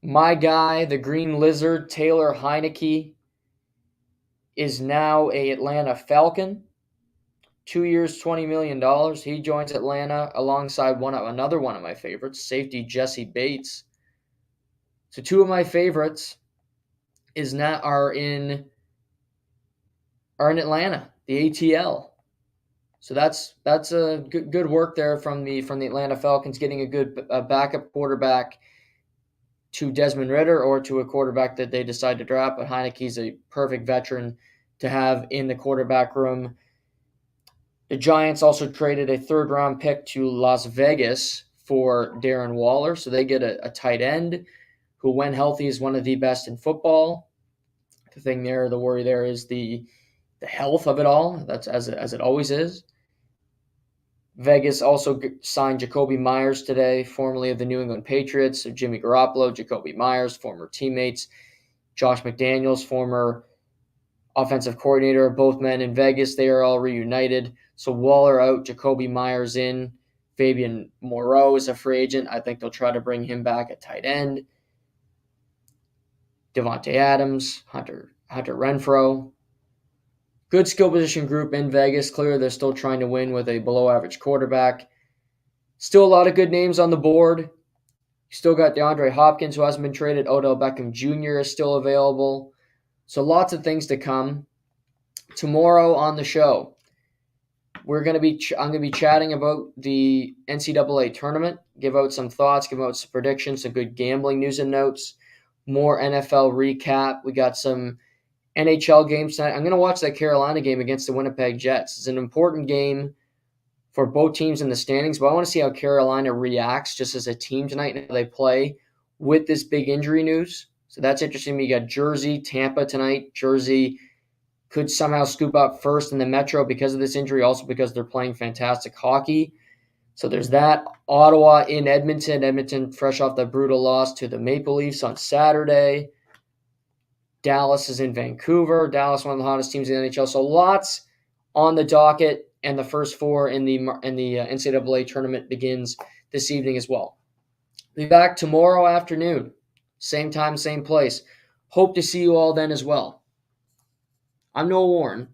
my guy, the Green Lizard, Taylor Heineke, is now a Atlanta Falcon. 2 years, $20 million. He joins Atlanta alongside another one of my favorites, safety Jessie Bates. So two of my favorites are in Atlanta, the ATL. So that's a good work there from the Atlanta Falcons, getting a good backup quarterback to Desmond Ridder or to a quarterback that they decide to drop. But Heineke's a perfect veteran to have in the quarterback room. The Giants also traded a third-round pick to Las Vegas for Darren Waller. So they get a tight end who, when healthy, is one of the best in football. The thing there, the worry there is the health of it all. That's as it always is. Vegas also signed Jacoby Myers today, formerly of the New England Patriots. So Jimmy Garoppolo, Jacoby Myers, former teammates. Josh McDaniels, former offensive coordinator, both men in Vegas. They are all reunited. So Waller out, Jacoby Myers in. Fabian Moreau is a free agent. I think they'll try to bring him back at tight end. Devontae Adams, Hunter Renfrow. Good skill position group in Vegas. Clearly, they're still trying to win with a below-average quarterback. Still a lot of good names on the board. You still got DeAndre Hopkins, who hasn't been traded. Odell Beckham Jr. is still available. So lots of things to come. Tomorrow on the show, I'm going to be chatting about the NCAA tournament, give out some thoughts, give out some predictions, some good gambling news and notes, more NFL recap. We got some NHL games tonight. I'm going to watch that Carolina game against the Winnipeg Jets. It's an important game for both teams in the standings, but I want to see how Carolina reacts just as a team tonight and how they play with this big injury news. So that's interesting. You got Jersey, Tampa tonight. Jersey could somehow scoop up first in the Metro because of this injury, also because they're playing fantastic hockey. So there's that. Ottawa in Edmonton. Edmonton fresh off the brutal loss to the Maple Leafs on Saturday. Dallas is in Vancouver. Dallas, one of the hottest teams in the NHL. So lots on the docket, and the first four in the NCAA tournament begins this evening as well. Be back tomorrow afternoon. Same time, same place. Hope to see you all then as well. I'm Noah Warren.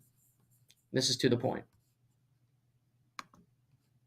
This is To The Point.